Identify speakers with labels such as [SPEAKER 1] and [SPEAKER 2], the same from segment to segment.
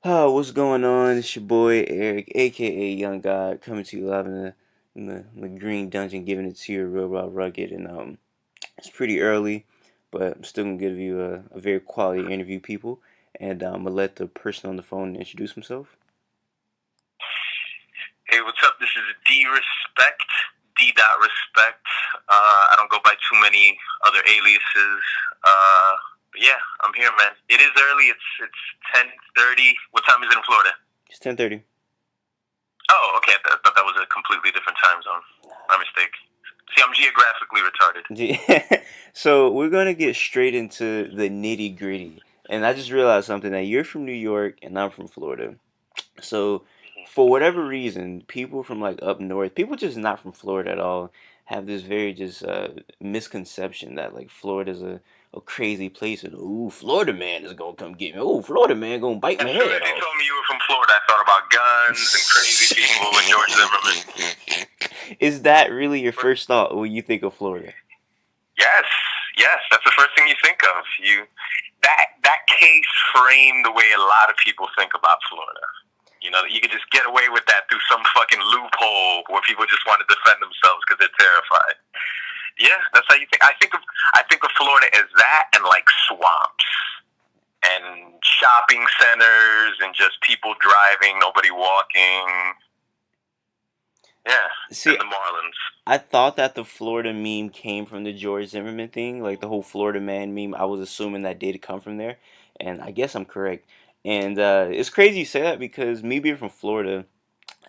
[SPEAKER 1] Oh, what's going on? It's your boy Eric, aka Young God, coming to you live in the Green Dungeon, giving it to you real raw rugged, and it's pretty early, but I'm still gonna give you a very quality interview, people, and I'm gonna let the person on the phone introduce himself.
[SPEAKER 2] Hey, what's up? This is D Respect, D dot Respect. I don't go by too many other aliases. But yeah, I'm here, man. It is early. It's 10:30. What time is it in Florida?
[SPEAKER 1] It's 10:30.
[SPEAKER 2] Oh, okay. I thought that was a completely different time zone. My mistake. See, I'm geographically retarded.
[SPEAKER 1] So we're gonna get straight into the nitty gritty, and I just realized something that you're from New York and I'm from Florida. So, for whatever reason, people from like up north, people just not from Florida at all, have this very just misconception that like Florida's a crazy place and ooh, Florida man is gonna come get me. Oh, Florida man gonna bite
[SPEAKER 2] As
[SPEAKER 1] my
[SPEAKER 2] soon
[SPEAKER 1] head
[SPEAKER 2] as you
[SPEAKER 1] off.
[SPEAKER 2] told me you were from Florida, I thought about guns and crazy people and George Zimmerman.
[SPEAKER 1] Is that really your first thought when you think of Florida?
[SPEAKER 2] Yes, yes, that's the first thing you think of. That case framed the way a lot of people think about Florida. You know, that you could just get away with that through some fucking loophole where people just want to defend themselves because they're terrified. Yeah, that's how you think. I think of Florida as that and like swamps and shopping centers and just people driving, nobody walking. Yeah,
[SPEAKER 1] See,
[SPEAKER 2] and the Marlins.
[SPEAKER 1] I thought that the Florida meme came from the George Zimmerman thing, like the whole Florida man meme. I was assuming that did come from there, and I guess I'm correct. And it's crazy you say that because me being from Florida,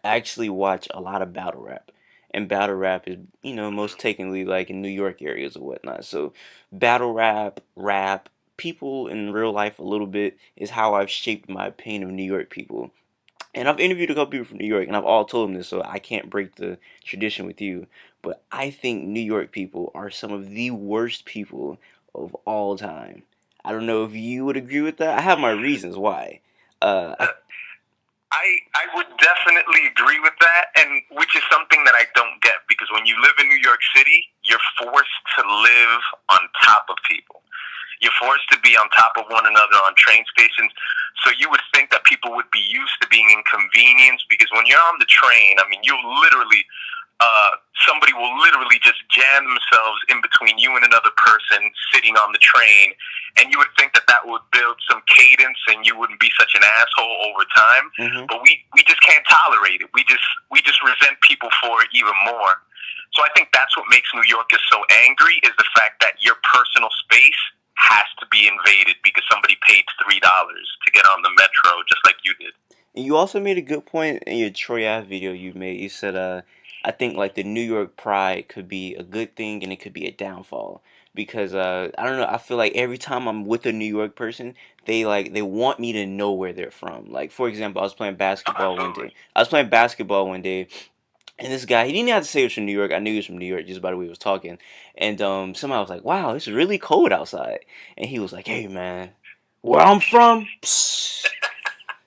[SPEAKER 1] I actually watch a lot of battle rap, and battle rap is most technically like in New York areas or whatnot. So battle rap, people in real life a little bit is how I've shaped my opinion of New York people. And I've interviewed a couple people from New York, and I've all told them this, so I can't break the tradition with you. But I think New York people are some of the worst people of all time. I don't know if you would agree with that. I have my reasons why. I,
[SPEAKER 2] I would definitely agree with that, and which is something that I don't get because when you live in New York City, you're forced to live on top of people. You're forced to be on top of one another on train stations. So you would think that people would be used to being inconvenienced because when you're on the train, I mean, you literally somebody will literally just jam themselves in between you and another person sitting on the train, and you would think that that would build some cadence and you wouldn't be such an asshole over time.
[SPEAKER 1] mhm.
[SPEAKER 2] But we just can't tolerate it. We just resent people for it even more. So I think that's what makes New Yorkers so angry is the fact that your personal space has to be invaded because somebody paid $3 to get on the metro just like you did.
[SPEAKER 1] And you also made a good point in your Troy Ave video you made. You said, I think like the New York pride could be a good thing and it could be a downfall because I don't know. I feel like every time I'm with a New York person, they want me to know where they're from. Like for example, I was playing basketball one
[SPEAKER 2] Absolutely.
[SPEAKER 1] day. I was playing basketball one day, and this guy, he didn't have to say he was from New York. I knew he was from New York just by the way he was talking. And somehow I was like, wow, it's really cold outside. And he was like, hey man, where I'm from, psst,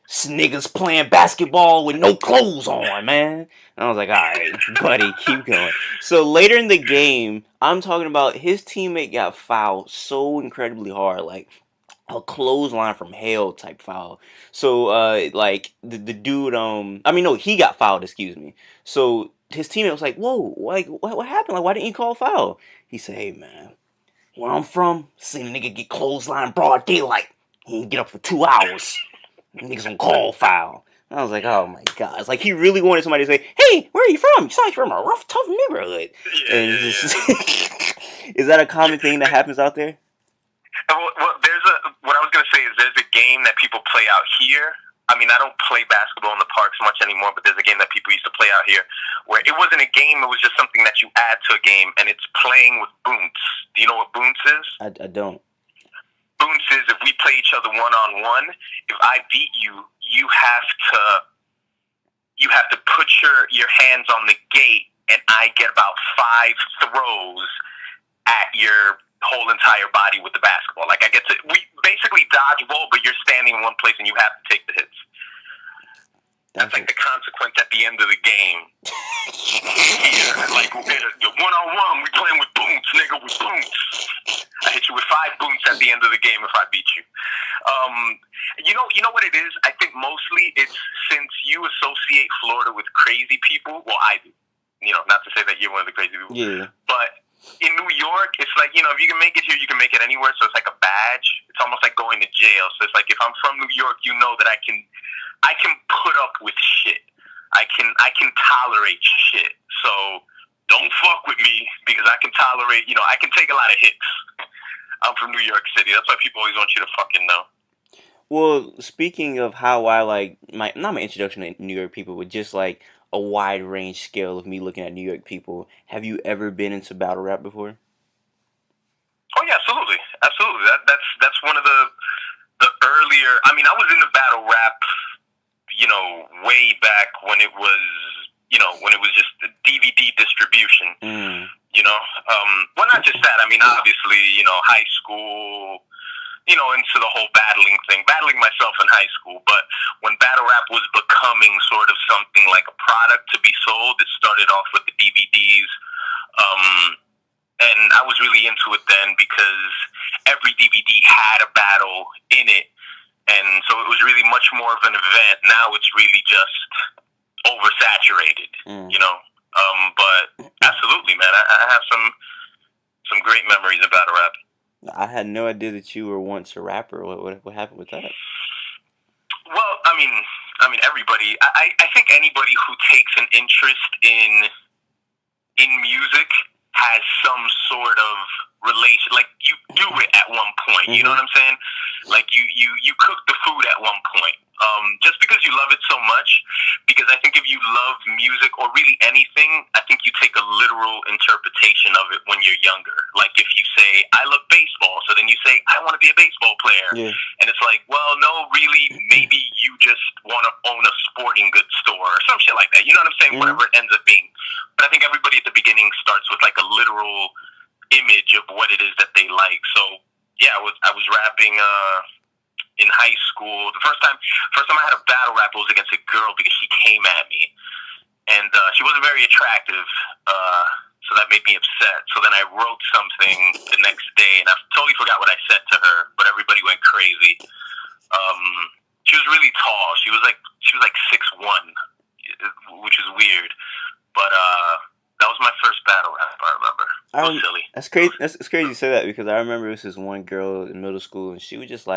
[SPEAKER 1] niggas playing basketball with no clothes on, man. And I was like, all right, buddy, keep going. So later in the game, I'm talking about his teammate got fouled so incredibly hard, like a clothesline from hell type foul. So like the dude I mean no, he got fouled, excuse me. So his teammate was like, whoa, like what happened? Like why didn't you call foul? He said, hey man, where I'm from, seen a nigga get clothesline broad daylight. He didn't get up for 2 hours. Niggas on call foul. I was like, oh my god. It's like he really wanted somebody to say, hey, where are you from? You sound like you're from a rough, tough neighborhood.
[SPEAKER 2] Yeah,
[SPEAKER 1] And
[SPEAKER 2] yeah,
[SPEAKER 1] it's
[SPEAKER 2] yeah.
[SPEAKER 1] just is that a common thing that happens out there?
[SPEAKER 2] Well, what I was going to say is there's a game that people play out here. I mean, I don't play basketball in the parks much anymore, but there's a game that people used to play out here where it wasn't a game, it was just something that you add to a game, and it's playing with boonts. Do you know what boonts is?
[SPEAKER 1] I don't.
[SPEAKER 2] Boonts is if we play each other one-on-one, if I beat you, you have to put your hands on the gate, and I get about 5 throws at your whole entire body with the basketball. Like we basically dodgeball, but you're standing in one place and you have to take the hits. That's like the consequence at the end of the game. Yeah, like one-on-one, we playing with boons, nigga, with boons. I hit you with 5 boons at the end of the game if I beat you. You know what it is. I think mostly it's since you associate Florida with crazy people. Well, I do. Not to say that you're one of the crazy people.
[SPEAKER 1] Yeah.
[SPEAKER 2] But in New York, it's like, if you can make it here, you can make it anywhere. So it's like a badge. It's almost like going to jail. So it's like if I'm from New York, you know that I can put up with shit. I can tolerate shit. So don't fuck with me because I can tolerate. I can take a lot of hits. I'm from New York City. That's why people always want you to fucking know.
[SPEAKER 1] Well, speaking of how I like not my introduction to New York people, but just like a wide range scale of me looking at New York people, have you ever been into battle rap before?
[SPEAKER 2] Oh yeah, absolutely, absolutely. That's one of the earlier. I mean, I was into battle rap, way back when it was, when it was just the DVD distribution. Well, not just that. I mean, obviously, high school. Into the whole battling myself in high school. But when battle rap was becoming sort of something like a product to be sold, it started off with the DVDs. And I was really into it then because every DVD had a battle in it. And so it was really much more of an event. Now it's really just oversaturated, But absolutely, man. I have some great memories of battle rap.
[SPEAKER 1] I had no idea that you were once a rapper. What happened with that?
[SPEAKER 2] Well, I mean, everybody. I think anybody who takes an interest in music has some sort of relation. Like you do it at one point. You know what I'm saying? Like you cook the food at one point. Just because you love it so much. Because I think if you love music or really anything, I think you take a literal interpretation of it when you're younger. Like if you say, I love baseball, so then you say, I want to be a baseball player.
[SPEAKER 1] Yeah.
[SPEAKER 2] And it's like, well, no, really, maybe you just want to own a sporting goods store or some shit like that. You know what I'm saying? Whatever it ends up being. But I think everybody at the beginning starts with like a literal image of what it is that they like. So yeah, I was rapping in high school. The first time I had a battle rap was against a girl because she came at me, and she wasn't very attractive, so that made me upset. So then I wrote something the next day, and I totally forgot what I said to her, but everybody went crazy. She was really tall. She was like 6'1", which is weird, but that was my first battle rap. I remember. It was silly.
[SPEAKER 1] That's crazy. It's crazy you say that because I remember this one girl in middle school, and she would just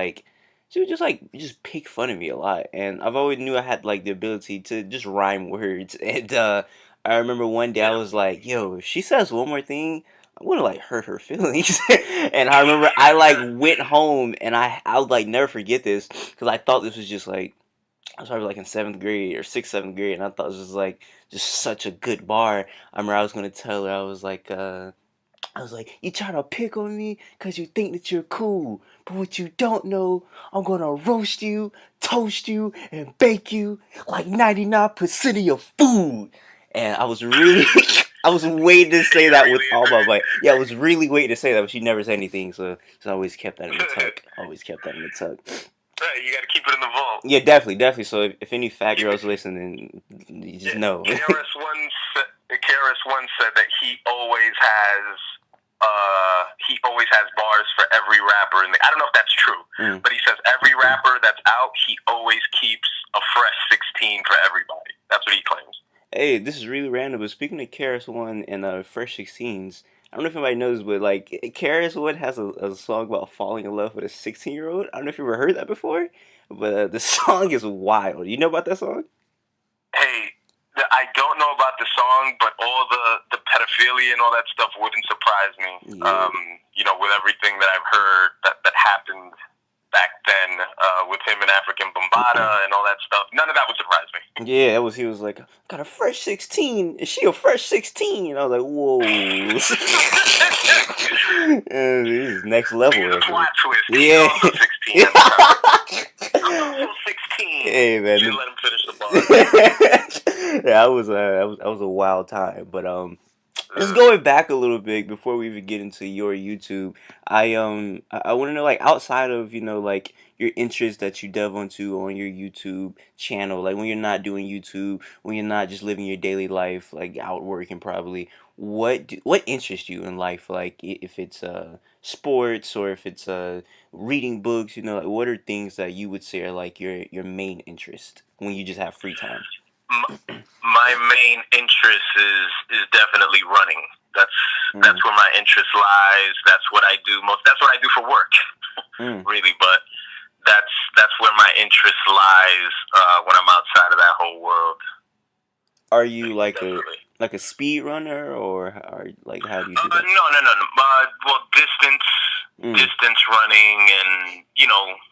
[SPEAKER 1] pick fun of me a lot, and I've always knew I had like the ability to just rhyme words. And I remember one day I was like, "Yo, if she says one more thing, I'm gonna like hurt her feelings." And I remember I like went home, and I would like never forget this because I thought this was just like. I was probably like in 7th grade or 6th, 7th grade, and I thought it was just such a good bar. I remember I was gonna tell her, I was like, you try to pick on me because you think that you're cool, but what you don't know, I'm gonna roast you, toast you, and bake you like 99% of your food. And I was really, I was waiting to say that with all my might. Yeah, I was really waiting to say that, but she never said anything, so I always kept that in the tuck.
[SPEAKER 2] Right, you got to keep it in the vault.
[SPEAKER 1] Yeah, definitely. So if any fat girls listening, you just know.
[SPEAKER 2] KRS One said that he always has bars for every rapper, and I don't know if that's true, but he says every rapper that's out, he always keeps a fresh 16 for everybody. That's what he claims.
[SPEAKER 1] Hey, this is really random, but speaking of KRS One and fresh 16s. I don't know if anybody knows, but like KRS One has a song about falling in love with a 16-year-old. I don't know if you've ever heard that before, but the song is wild. You know about that song?
[SPEAKER 2] Hey, I don't know about the song, but all the pedophilia and all that stuff wouldn't surprise me.
[SPEAKER 1] Yeah.
[SPEAKER 2] With everything that I've heard that happened back then with him and African Bombada and all that stuff, none of that would surprise me.
[SPEAKER 1] Yeah, he was like, got a fresh 16. Is she a fresh 16? And I was like, whoa. This is next level.
[SPEAKER 2] The plot twist.
[SPEAKER 1] Yeah.
[SPEAKER 2] Also 16 at the time. I'm also 16.
[SPEAKER 1] Hey man.
[SPEAKER 2] You didn't let him finish the bar.
[SPEAKER 1] Yeah, that was a wild time. But just going back a little bit before we even get into your YouTube, I want to know, like, outside of like your interests that you delve into on your YouTube channel, like when you're not doing YouTube, when you're not just living your daily life, like out working probably. What interests you in life? Like if it's sports or if it's reading books, like what are things that you would say are like your main interest when you just have free time?
[SPEAKER 2] M- my main interest is definitely running. That's
[SPEAKER 1] Mm,
[SPEAKER 2] where my interest lies. That's what I do most. That's what I do for work,
[SPEAKER 1] mm.
[SPEAKER 2] really. But that's where my interest lies when I'm outside of that whole world.
[SPEAKER 1] Are you
[SPEAKER 2] Definitely.
[SPEAKER 1] like a speed runner or are like how do you do that?
[SPEAKER 2] No. Well,
[SPEAKER 1] Mm,
[SPEAKER 2] distance running, and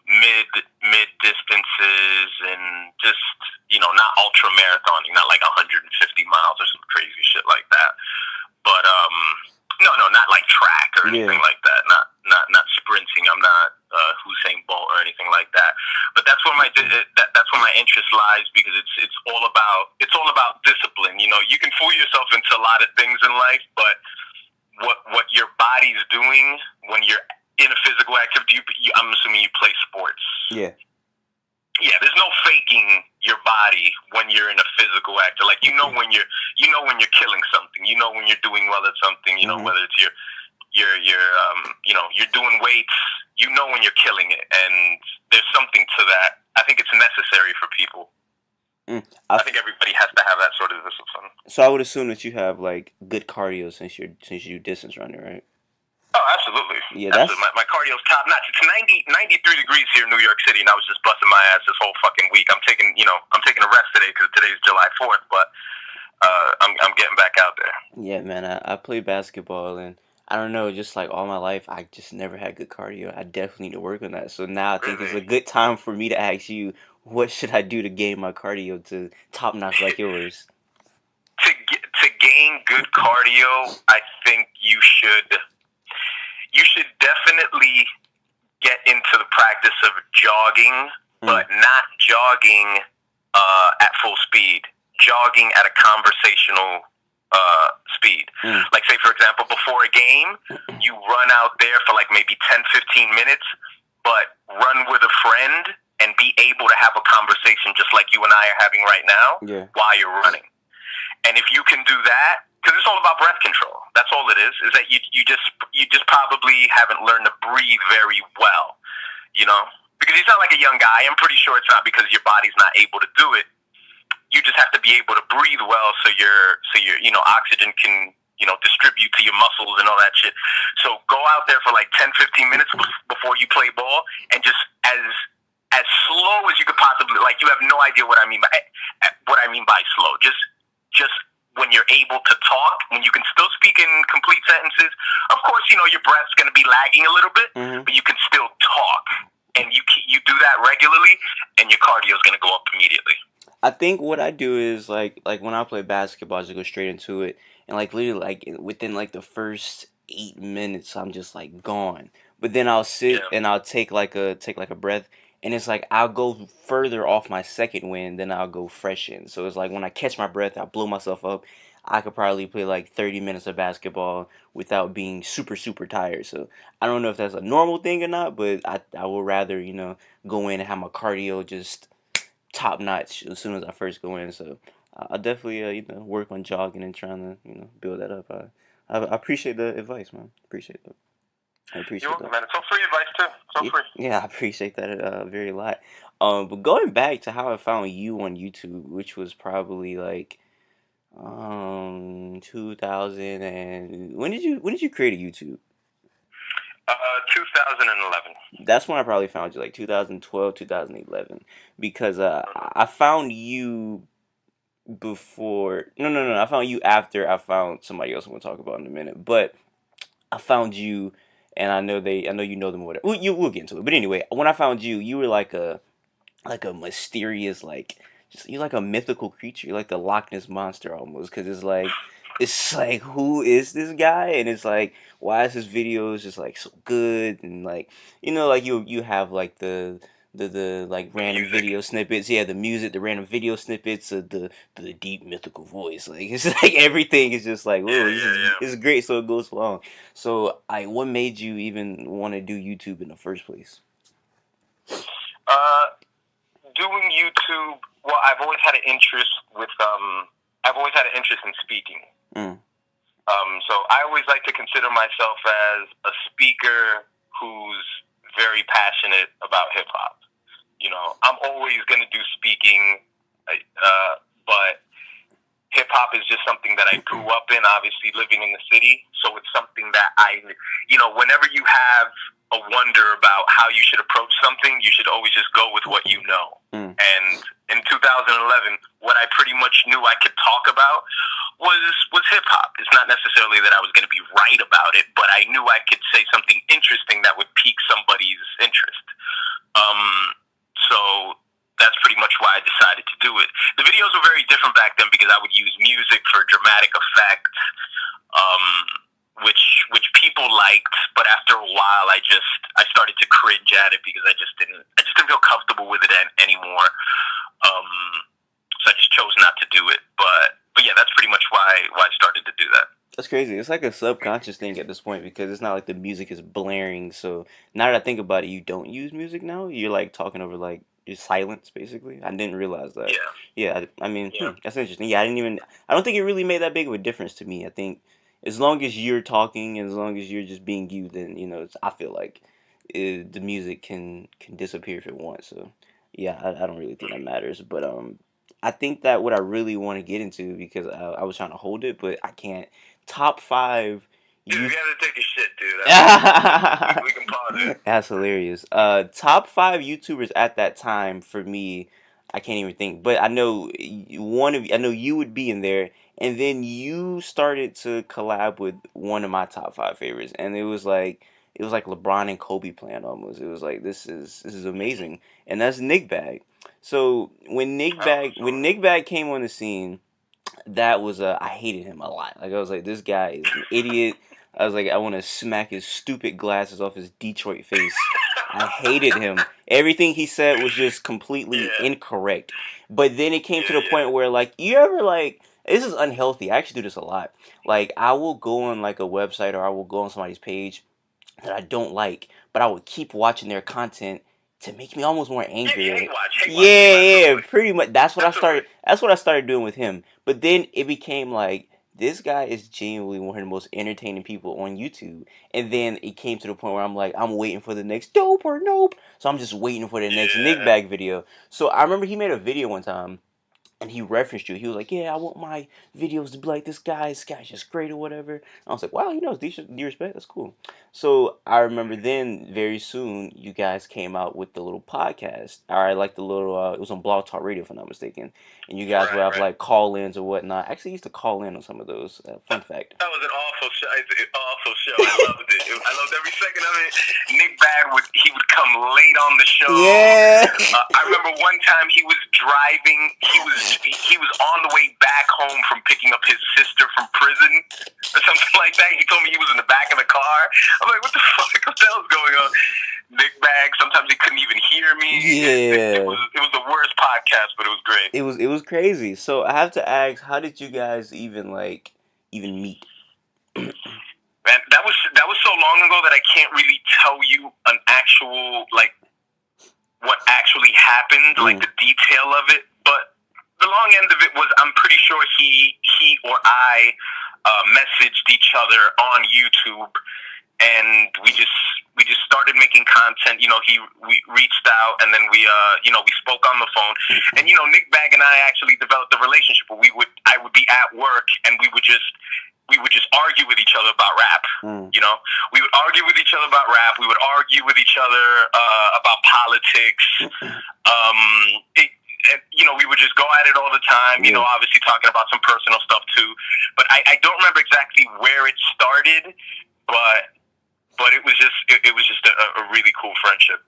[SPEAKER 2] mid distances, and just not ultra marathoning, not like 150 miles or some crazy shit like that. But no, not like track or anything
[SPEAKER 1] yeah.
[SPEAKER 2] like that. Not sprinting. I'm not Usain Bolt or anything like that. But that's where that's where my interest lies, because it's all about discipline. You can fool yourself into a lot of things in life, but what your body's doing when you're in a physical activity, I'm assuming you play sports.
[SPEAKER 1] Yeah.
[SPEAKER 2] Yeah, there's no faking your body when you're in a physical act. Like when you're killing something. When you're doing well at something.
[SPEAKER 1] Mhm.
[SPEAKER 2] Whether it's you're doing weights. When you're killing it, and there's something to that. I think it's necessary for people.
[SPEAKER 1] Mm.
[SPEAKER 2] I think everybody has to have that sort of discipline.
[SPEAKER 1] So I would assume that you have like good cardio since you distance running, right?
[SPEAKER 2] Oh, absolutely.
[SPEAKER 1] Yeah,
[SPEAKER 2] Absolutely.
[SPEAKER 1] that's
[SPEAKER 2] My cardio's top notch. It's 93 degrees here in New York City, and I was just busting my ass this whole fucking week. I'm taking a rest today because today's July 4th, but I'm getting back out there.
[SPEAKER 1] yeah, man. I play basketball and I don't know, just like all my life, I just never had good cardio. I definitely need to work on that. So now I think it's
[SPEAKER 2] Really?
[SPEAKER 1] a good time for me to ask you, what should I do to gain my cardio to top notch like yours?
[SPEAKER 2] To gain good cardio, I think you should definitely get into the practice of jogging,
[SPEAKER 1] Mm,
[SPEAKER 2] but not jogging at full speed. Jogging at a conversational speed.
[SPEAKER 1] mm,
[SPEAKER 2] Like, say, for example, before a game, you run out there for like maybe 10, 15 minutes, but run with a friend and be able to have a conversation just like you and I are having right now
[SPEAKER 1] yeah.
[SPEAKER 2] while you're running. And if you can do that, because it's all about breath control. That's all it is. Is that you just probably haven't learned to breathe very well, because you sound like a young guy. I'm pretty sure it's not because your body's not able to do it. You just have to be able to breathe well, so your oxygen can distribute to your muscles and all that shit. So go out there for like 10, 15 minutes before you play ball, and just as slow as you could possibly. Like, you have no idea what I mean by slow. Just when you're able to talk, when you can still speak in complete sentences. Of course, your breath's going to be lagging a little bit,
[SPEAKER 1] Hmm.
[SPEAKER 2] but you can still talk, and you do that regularly, and your cardio is going to go up immediately.
[SPEAKER 1] I think what I do is like when I play basketball, I just go straight into it, and like literally like within like the first 8 minutes, I'm just like gone. But then I'll sit
[SPEAKER 2] Yeah.
[SPEAKER 1] and I'll take like a breath, and it's like I'll go further off my second wind, then I'll go fresh in. So it's like when I catch my breath, I blow myself up. I could probably play like 30 minutes of basketball without being super tired. So I don't know if that's a normal thing or not, but I would rather go in and have my cardio just top notch as soon as I first go in. So I definitely work on jogging and trying to build that up. I appreciate the advice, man. Appreciate that. I
[SPEAKER 2] You're
[SPEAKER 1] appreciate
[SPEAKER 2] welcome,
[SPEAKER 1] that.
[SPEAKER 2] man. It's all free advice too. It's all
[SPEAKER 1] Yeah,
[SPEAKER 2] free.
[SPEAKER 1] yeah, I appreciate that very lot. But going back to how I found you on YouTube, which was probably like 2000, and when did you create a YouTube?
[SPEAKER 2] 2011.
[SPEAKER 1] That's when I probably found you, like 2012, 2011, because I found you before. No, I found you after I found somebody else I'm gonna talk about in a minute. But I found you, and I know you know them or whatever. We'll get into it. But anyway, when I found you, you were like a mysterious, like just you're like a mythical creature. You're like the Loch Ness monster almost, because it's like who is this guy? And it's like, why is his videos just like so good? And like like you have like the like
[SPEAKER 2] The
[SPEAKER 1] random
[SPEAKER 2] music.
[SPEAKER 1] video snippets, yeah, the music, the random video snippets of the deep mythical voice. Like it's like everything is just like, whoa,
[SPEAKER 2] Yeah,
[SPEAKER 1] this
[SPEAKER 2] yeah,
[SPEAKER 1] is
[SPEAKER 2] yeah.
[SPEAKER 1] this is great. So it goes along. So what made you even want to do YouTube in the first place?
[SPEAKER 2] Doing YouTube. Well, I've always had an interest with. I've always had an interest in speaking.
[SPEAKER 1] Mm.
[SPEAKER 2] So I always like to consider myself as a speaker who's very passionate about hip hop. You know, I'm always going to do speaking, but hip hop is just something that I grew up in, obviously living in the city. So it's something that whenever you have a wonder about how you should approach something, you should always just go with what you know.
[SPEAKER 1] Mm.
[SPEAKER 2] And in 2011, what I pretty much knew I could talk about was hip hop. It's not necessarily that I was going to be right about it, but I knew I could say something interesting that would pique somebody's interest. So that's pretty much why I decided to do it. The videos were very different back then because I would use music for dramatic effect, which people liked, but after a while I started to cringe at it because I just didn't feel comfortable with it anymore. So I just chose not to do it. But yeah, that's pretty much why I started to do that.
[SPEAKER 1] That's crazy. It's like a subconscious thing at this point because it's not like the music is blaring. So now that I think about it, you don't use music now. You're like talking over like just silence, basically. I didn't realize that.
[SPEAKER 2] Yeah.
[SPEAKER 1] Yeah, I mean, that's interesting. Yeah, I don't think it really made that big of a difference to me. I think as long as you're talking and as long as you're just being you, then I feel like the music can disappear if it wants. So yeah, I don't really think that matters. But I think that what I really want to get into because I was trying to hold it, but I can't. Top five.
[SPEAKER 2] Dude, you gotta take a shit, dude. We can pause it.
[SPEAKER 1] That's hilarious. Top five YouTubers at that time for me, I can't even think. But I know I know you would be in there, and then you started to collab with one of my top five favorites, and it was like LeBron and Kobe playing almost. It was like this is amazing, and that's Nikbag. So when Nikbag came on the scene, that was I hated him a lot. Like I was like, this guy is an idiot. I was like, I want to smack his stupid glasses off his Detroit face. I hated him. Everything he said was just completely incorrect. But then it came to the point where like you ever like this is unhealthy. I actually do this a lot. Like I will go on like a website or I will go on somebody's page that I don't like, but I would keep watching their content to make me almost more angry.
[SPEAKER 2] Hate watch,
[SPEAKER 1] Yeah, pretty much. That's what I started. That's what I started doing with him. But then it became like this guy is genuinely one of the most entertaining people on YouTube. And then it came to the point where I'm like, I'm waiting for the next dope or nope. So I'm just waiting for the next Nikbag video. So I remember he made a video one time. And he referenced you. He was like, "Yeah, I want my videos to be like this guy. This guy's just great or whatever." I was like, "Wow, he knows decent respect. That's cool." So I remember then very soon you guys came out with the little podcast. All right, like the little it was on Blog Talk Radio if I'm not mistaken. And you guys would have like call-ins or whatnot. I actually used to call in on some of those. Fun fact.
[SPEAKER 2] That was an awful show. It's an awful show. I loved it. I loved every second of it. Nikbag would come late on the show.
[SPEAKER 1] Yeah.
[SPEAKER 2] I remember one time he was driving. He was on the way back home from picking up his sister from prison or something like that. He told me he was in the back of the car. I'm like, what the fuck? What the hell's going on? Nikbag. Sometimes he couldn't even hear me.
[SPEAKER 1] Yeah.
[SPEAKER 2] It was the worst podcast, but it was great.
[SPEAKER 1] It was crazy. So I have to ask, how did you guys even meet?
[SPEAKER 2] Man, that was so long ago that I can't really tell you an actual what actually happened, like the detail of it. But the long end of it was, I'm pretty sure he or I messaged each other on YouTube, and we just started making content. We reached out, and then we spoke on the phone. And Nikbag and I actually developed a relationship where I would be at work, and we would just argue with each other about rap. We would argue with each other about rap. We would argue with each other about politics. We would just go at it all the time. Obviously talking about some personal stuff too. But I don't remember exactly where it started, but it was just a really cool friendship.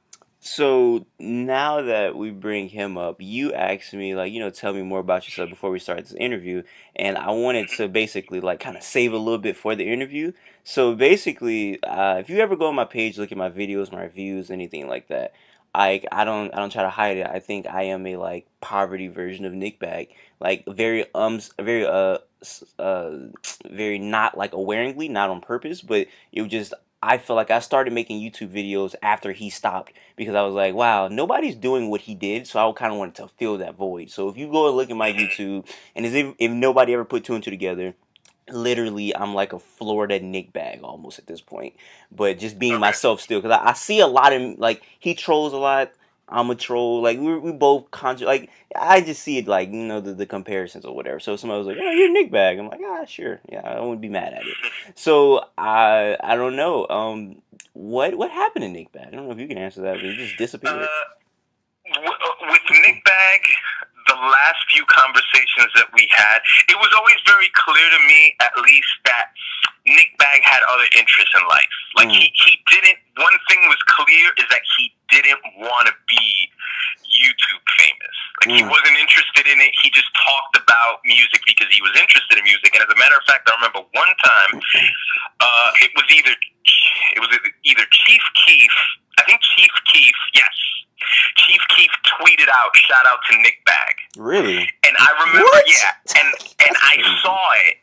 [SPEAKER 1] So now that we bring him up, you asked me tell me more about yourself before we start this interview, and I wanted to basically kind of save a little bit for the interview. So basically, if you ever go on my page, look at my videos, my reviews, anything like that, I don't try to hide it. I think I am a poverty version of Nikbag, very very not awaringly, not on purpose, but it was just I feel like I started making YouTube videos after he stopped because I was like, wow, nobody's doing what he did, so I kind of wanted to fill that void. So if you go and look at my YouTube, and as if nobody ever put two and two together, literally I'm like a Florida Nick bag almost at this point, but just being
[SPEAKER 2] Okay.
[SPEAKER 1] myself still because I see a lot of like he trolls a lot. I'm a troll. Like we both like I just see it like the comparisons or whatever. So somebody was like, "Oh, you're Nick bag." I'm like, "Ah, sure, yeah, I wouldn't be mad at it." So I don't know. What happened to Nick bag? I don't know if you can answer that, but he just disappeared.
[SPEAKER 2] With Nick Bag, the last few conversations that we had, it was always very clear to me, at least, that Nick Bag had other interests in life. Like, he didn't, one thing was clear is that he didn't want to be YouTube famous. Like, he wasn't interested in it. He just talked about music because he was interested in music. And as a matter of fact, I remember one time, it was either Chief Keef, I think Chief Keef, yes. Chief Keef tweeted out, "Shout out to Nick Bag."
[SPEAKER 1] Really?
[SPEAKER 2] And I remember, yeah, and I saw it,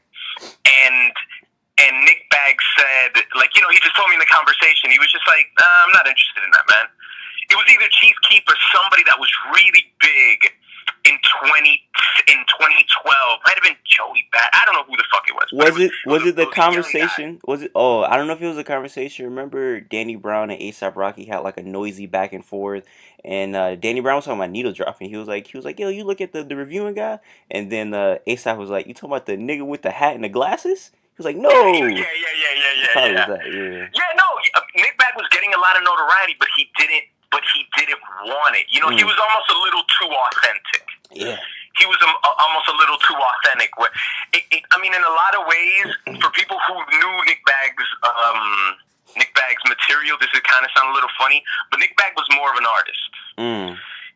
[SPEAKER 2] and Nick Bag said, like, he just told me in the conversation, he was just like, "I'm not interested in that, man." It was either Chief Keef or somebody that was really big in 2012. Might have been Joey Bat. I don't know who the fuck it was.
[SPEAKER 1] Was it the conversation? Was it? Oh, I don't know if it was a conversation. Remember, Danny Brown and ASAP Rocky had like a noisy back and forth, and Danny Brown was talking about Needledrop, and he was like, "Yo, you look at the reviewing guy," and then ASAP was like, "You talking about the nigga with the hat and the glasses?" He was like, "No."
[SPEAKER 2] Yeah. Yeah, no, Nick Bag was getting a lot of notoriety, but he didn't want it. He was almost a little too authentic.
[SPEAKER 1] Yeah.
[SPEAKER 2] He was almost a little too authentic. I mean, in a lot of ways, for people who knew Nick Bag's material, this would kind of sound a little funny, but Nick Bag was more of an artist.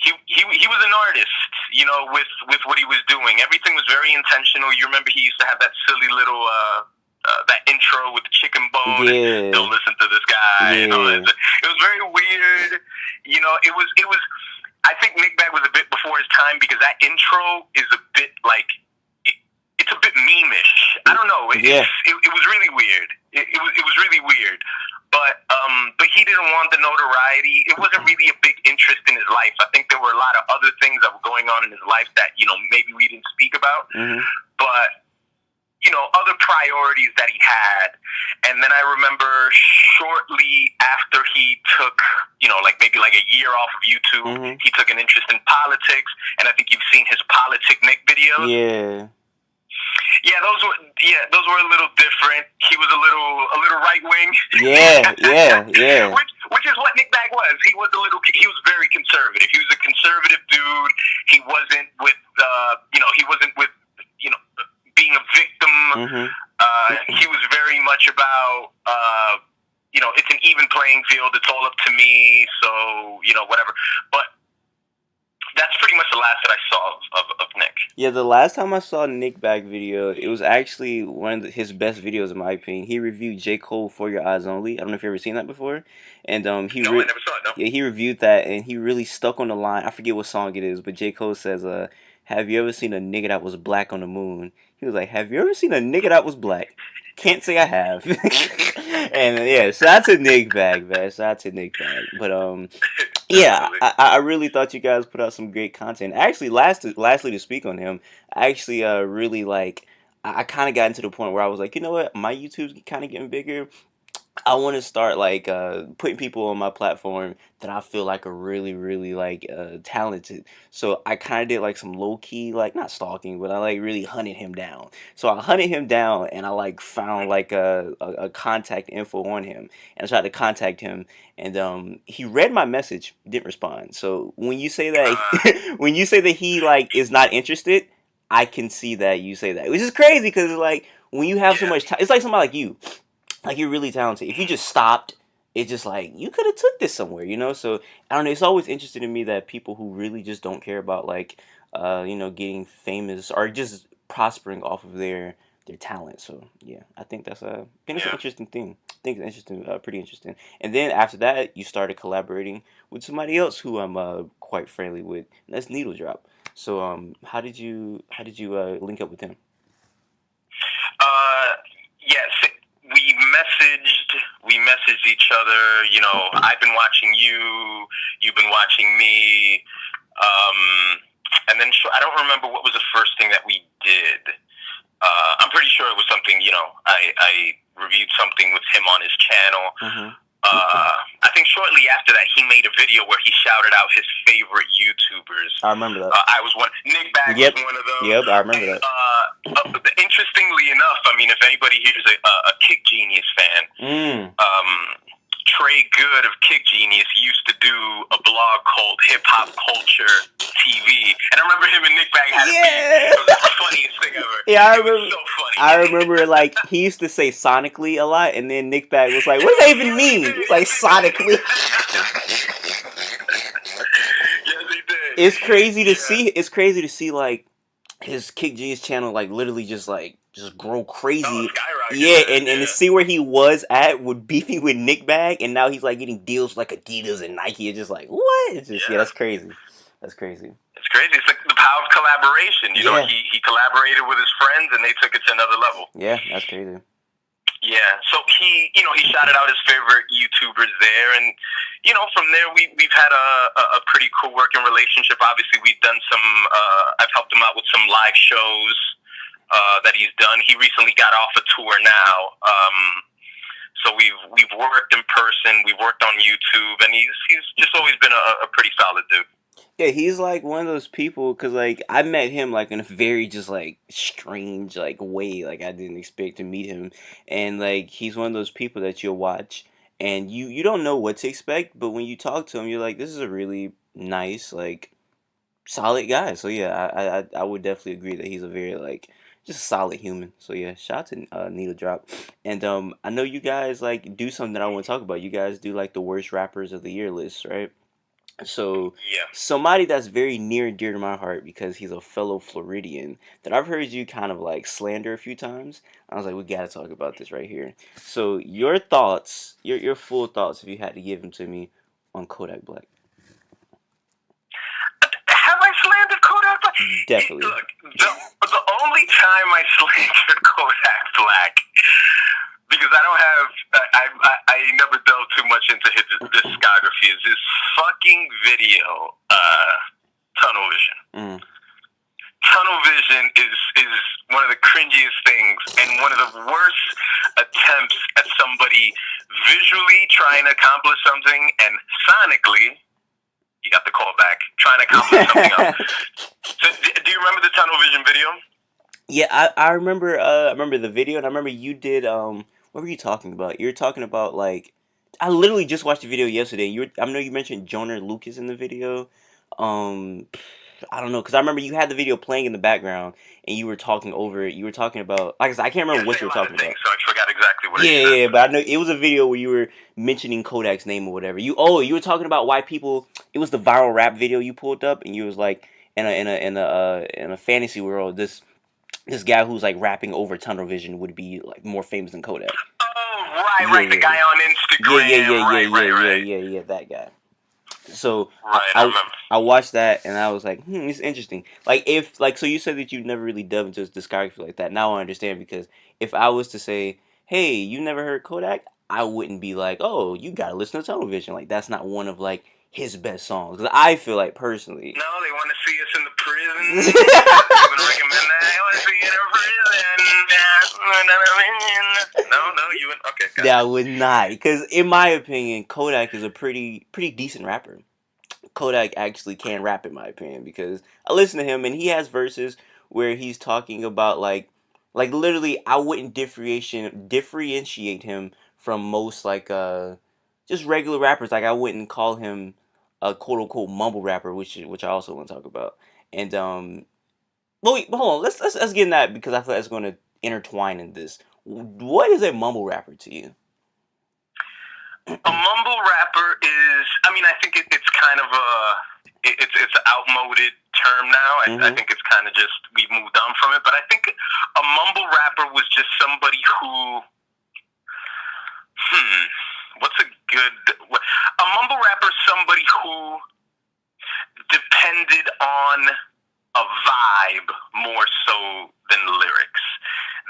[SPEAKER 2] He was an artist, with what he was doing. Everything was very intentional. You remember he used to have that silly little that intro with the chicken bone.
[SPEAKER 1] Yeah.
[SPEAKER 2] Don't listen to this guy.
[SPEAKER 1] Yeah.
[SPEAKER 2] It was very weird. It was. I think Nick Bag was a bit before his time because that intro is a bit like it's a bit meme-ish. I don't know. It was really weird. It was really weird. But he didn't want the notoriety. It wasn't really a big interest in his life. I think there were a lot of other things that were going on in his life that maybe we didn't speak about. But other priorities that he had. And then I remember shortly after he took, maybe a year off of YouTube, he took an interest in politics. And I think you've seen his Politic Nick videos.
[SPEAKER 1] Yeah.
[SPEAKER 2] Yeah, those were a little different. He was a little right wing.
[SPEAKER 1] Yeah.
[SPEAKER 2] Which is what Nick Bag was. He was very conservative. He was a conservative dude. He wasn't with being a victim. He was very much about it's an even playing field. It's all up to me. So whatever. But that's pretty much the last that I saw of Nick.
[SPEAKER 1] Yeah, the last time I saw a Nick Bag video, it was actually one of his best videos in my opinion. He reviewed J. Cole For Your Eyes Only. I don't know if you've ever seen that before. And
[SPEAKER 2] I never saw it. No.
[SPEAKER 1] Yeah, he reviewed that and he really stuck on the line. I forget what song it is, but J. Cole says, "Have you ever seen a nigga that was black on the moon?" He was like, "Have you ever seen a nigga that was black?" Can't say I have. And yeah, shout out to Nick Bag, man. Shout out to Nick Bag. But yeah, I really thought you guys put out some great content. Actually, lastly to speak on him, I actually really I kind of got into the point where I was like, you know what, my YouTube's kind of getting bigger. I want to start putting people on my platform that I feel like are really, really talented. So I kind of did some low key, not stalking, but I really hunted him down. So I hunted him down and I found a contact info on him and I tried to contact him and he read my message, didn't respond. So when you say that when you say that he is not interested, I can see that you say that, which is crazy because when you have so much time, it's like somebody like you. You're really talented. If you just stopped, it's just you could have took this somewhere, So I don't know. It's always interesting to me that people who really just don't care about getting famous or just prospering off of their talent. So yeah, I think it's an interesting thing. I think it's interesting, pretty interesting. And then after that, you started collaborating with somebody else who I'm quite friendly with. And that's Needledrop. So how did you link up with him?
[SPEAKER 2] Yes. We messaged each other. You know, I've been watching you. You've been watching me. And then I don't remember what was the first thing that we did. I'm pretty sure it was something, you know, I reviewed something with him on his channel.
[SPEAKER 1] Mm-hmm.
[SPEAKER 2] I think shortly after that, he made a video where he shouted out his favorite YouTubers.
[SPEAKER 1] I remember that.
[SPEAKER 2] I was one. Nickbag was one of them.
[SPEAKER 1] Yep, I remember that.
[SPEAKER 2] Interestingly enough, I mean, if anybody here is a Kick Genius fan, Trey Good of Kick Genius used to do a blog called Hip Hop Culture TV, and I remember him and Nickbag had a beef. It was the funniest thing ever.
[SPEAKER 1] Yeah, I
[SPEAKER 2] it
[SPEAKER 1] remember.
[SPEAKER 2] Was so funny.
[SPEAKER 1] I remember, like, he used to say sonically a lot, and then Nickbag was like, "What does that even mean?" It's like sonically.
[SPEAKER 2] Yes, he did.
[SPEAKER 1] It's crazy to see. It's crazy to see, like, his Kick Genius channel, like, literally just grow crazy. Yeah, and to see where he was at with beefing with Nickbag, and now he's like getting deals like Adidas and Nike. It's just like, what? It's just that's crazy. That's crazy.
[SPEAKER 2] It's crazy. It's like the power of collaboration. You know, he collaborated with his friends, and they took it to another level.
[SPEAKER 1] Yeah, that's crazy.
[SPEAKER 2] Yeah, so he shouted out his favorite YouTubers there, and you know, from there we've had a pretty cool working relationship. Obviously, we've done some. I've helped him out with some live shows that he's done. He recently got off a tour now, so we've worked in person. We've worked on YouTube, and he's just always been a pretty solid dude.
[SPEAKER 1] Yeah, he's like one of those people, because like I met him like in a very just like strange like way, like I didn't expect to meet him, and like he's one of those people that you'll watch and you don't know what to expect, but when you talk to him, you're like, this is a really nice, like, solid guy. So yeah, I would definitely agree that he's a very like just solid human. So yeah, shout out to Needledrop, and I know you guys like do something that I want to talk about. You guys do like the worst rappers of the year list, right? So, somebody that's very near and dear to my heart because he's a fellow Floridian that I've heard you kind of like slander a few times. I was like, we gotta talk about this right here. So, your thoughts, your full thoughts, if you had to give them to me, on Kodak Black.
[SPEAKER 2] Have I slandered Kodak Black?
[SPEAKER 1] Definitely.
[SPEAKER 2] Look, the only time I slandered Kodak Black, because I never delved too much into his discography, is his fucking video, Tunnel Vision. Tunnel Vision is one of the cringiest things and one of the worst attempts at somebody visually trying to accomplish something and sonically, you got the call back, trying to accomplish something else. So, do you remember the Tunnel Vision video?
[SPEAKER 1] Yeah, I remember the video, and I remember you did what were you talking about? You were talking about like I literally just watched the video yesterday. I know you mentioned Jonah Lucas in the video. I don't know, because I remember you had the video playing in the background and you were talking over it. You were talking about, like I said, I can't remember what you were talking about.
[SPEAKER 2] So I forgot exactly what.
[SPEAKER 1] Yeah, but I know it was a video where you were mentioning Kodak's name or whatever. You were talking about why people. It was the viral rap video you pulled up, and you was like in a fantasy world, this guy who's like rapping over Tunnel Vision would be like more famous than Kodak.
[SPEAKER 2] Oh, right, the guy on Instagram.
[SPEAKER 1] Yeah, that guy. So
[SPEAKER 2] I
[SPEAKER 1] watched that and I was like, it's interesting. Like so you said that you never really delved into his discography like that. Now I understand, because if I was to say, hey, you never heard Kodak, I wouldn't be like, oh, you gotta listen to Tunnel Vision. Like that's not one of like his best songs. 'Cause I feel like personally.
[SPEAKER 2] No, they want to see us in the prison. You would recommend that? I want to see you in a prison. No, you would. Okay.
[SPEAKER 1] That would not, because in my opinion, Kodak is a pretty decent rapper. Kodak actually can rap, in my opinion, because I listen to him and he has verses where he's talking about like literally I wouldn't differentiate him from most like just regular rappers. Like I wouldn't call him a quote unquote mumble rapper, which I also want to talk about. And wait, hold on, let's get in that, because I feel like it's going to intertwine in this. What is a mumble rapper to you?
[SPEAKER 2] A mumble rapper is, I mean, I think it's kind of it's an outmoded term now. I think it's kind of just, we've moved on from it. But I think a mumble rapper was just somebody who, a mumble rapper is somebody who depended on a vibe more so than lyrics.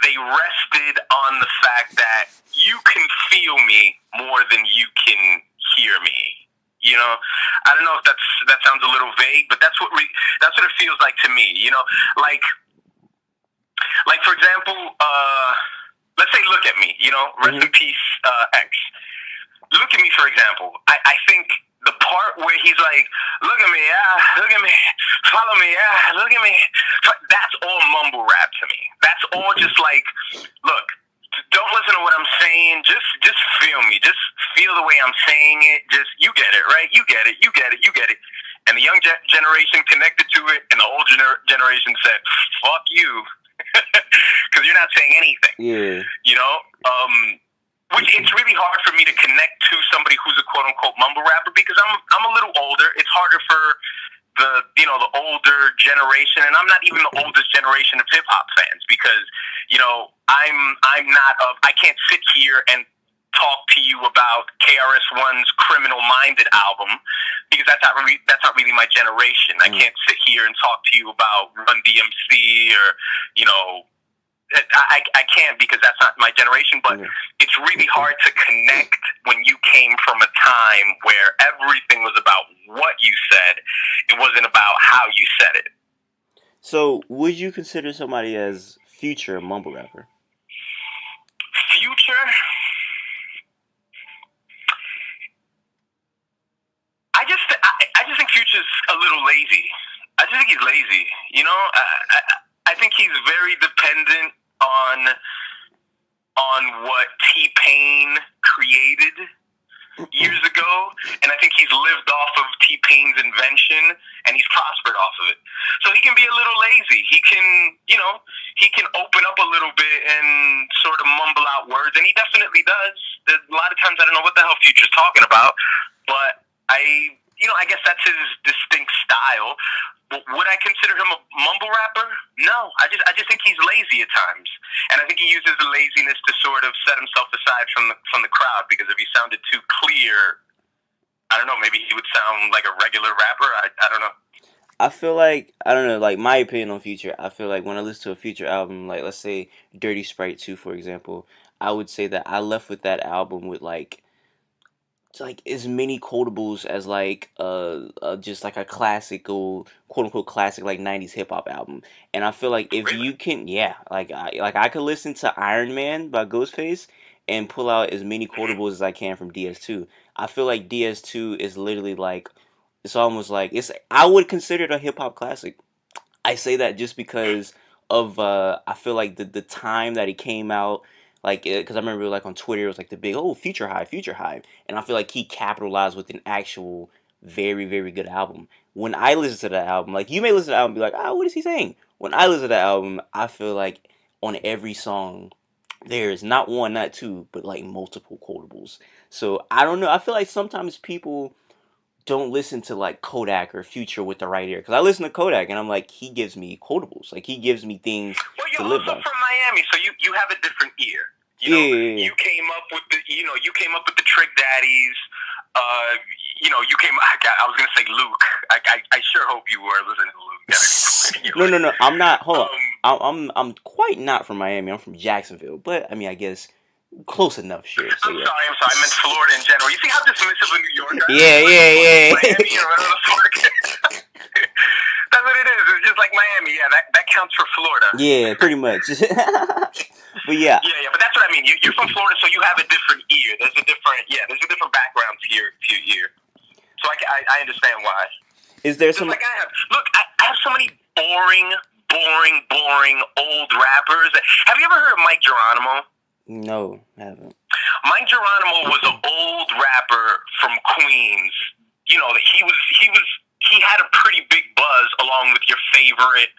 [SPEAKER 2] they rested on the fact that you can feel me more than you can hear me. You know, I don't know if that sounds a little vague, but that's what it feels like to me. You know, like for example, let's say look at me. You know, rest in peace, X. Look at me, for example. I think the part where he's like, look at me, look at me, follow me, look at me. That's all mumble rap to me. That's all just like, look. Don't listen to what I'm saying. Just feel me. Just feel the way I'm saying it. Just, you get it, right? You get it. You get it. You get it. And the young generation connected to it, and the old generation said, "Fuck you," because you're not saying anything.
[SPEAKER 1] Yeah.
[SPEAKER 2] You know, which it's really hard for me to connect to somebody who's a quote unquote mumble rapper because I'm a little older. It's harder for the older generation, and I'm not even the oldest generation of hip hop fans because, you know, I'm not I can't sit here and talk to you about KRS-One's Criminal Minded album because that's not really my generation. I can't sit here and talk to you about Run DMC or, you know, I can't because that's not my generation, but it's really hard to connect when you came from a time where everything was about what you said. It wasn't about how you said it.
[SPEAKER 1] So, would you consider somebody as Future a mumble rapper?
[SPEAKER 2] Future? I just think Future's a little lazy. I just think he's lazy. You know, I think he's very dependent on what T-Pain created years ago, and I think he's lived off of T-Pain's invention, and he's prospered off of it. So he can be a little lazy. He can, you know, he can open up a little bit and sort of mumble out words, and he definitely does. There's a lot of times I don't know what the hell Future's talking about, but I guess that's his distinct style. Would I consider him a mumble rapper? No, I just think he's lazy at times, and I think he uses the laziness to sort of set himself aside from the crowd. Because if he sounded too clear, I don't know, maybe he would sound like a regular rapper. I don't know.
[SPEAKER 1] I feel like, I don't know, like my opinion on Future. I feel like when I listen to a Future album, like let's say Dirty Sprite 2, for example, I would say that I left with that album with like as many quotables as like just like a classical, quote unquote classic, like 90s hip hop album. And I feel like if you can, yeah, like I could listen to Iron Man by Ghostface and pull out as many quotables as I can from DS2. I feel like DS2 is literally like, it's almost like, I would consider it a hip hop classic. I say that just because of I feel like the time that it came out, like because I remember like on Twitter it was like the big Future Hype, and I feel like he capitalized with an actual very very good album. When I listen to that album, like you may listen to the album and be like, what is he saying? When I listen to the album, I feel like on every song there's not one, not two, but like multiple quotables. So I don't know. I feel like sometimes people don't listen to like Kodak or Future with the right ear. Because I listen to Kodak and I'm like, he gives me quotables. Like he gives me things to live by.
[SPEAKER 2] Well, you're also from Miami, so you have a different ear. You know, you came up with the Trick Daddies. I was gonna say Luke. I sure hope you were listening to Luke.
[SPEAKER 1] No. I'm not. Hold on. I'm quite not from Miami. I'm from Jacksonville. But I mean, I guess close enough, sure. So,
[SPEAKER 2] I'm sorry. I meant Florida in general. You see how dismissive of New York?
[SPEAKER 1] Yeah.
[SPEAKER 2] Miami or whatever the fuck. That's what it is. It's just like Miami. Yeah, that counts for Florida.
[SPEAKER 1] Yeah, pretty much. But yeah.
[SPEAKER 2] Yeah. But that's what I mean. You're from Florida, so you have a different ear. There's a different background to your ear. So I understand why.
[SPEAKER 1] Is there some?
[SPEAKER 2] Like I have so many boring old rappers. Have you ever heard of Mike Geronimo?
[SPEAKER 1] No, I haven't.
[SPEAKER 2] Mike Geronimo was an old rapper from Queens. You know, he had a pretty big buzz along with your favorite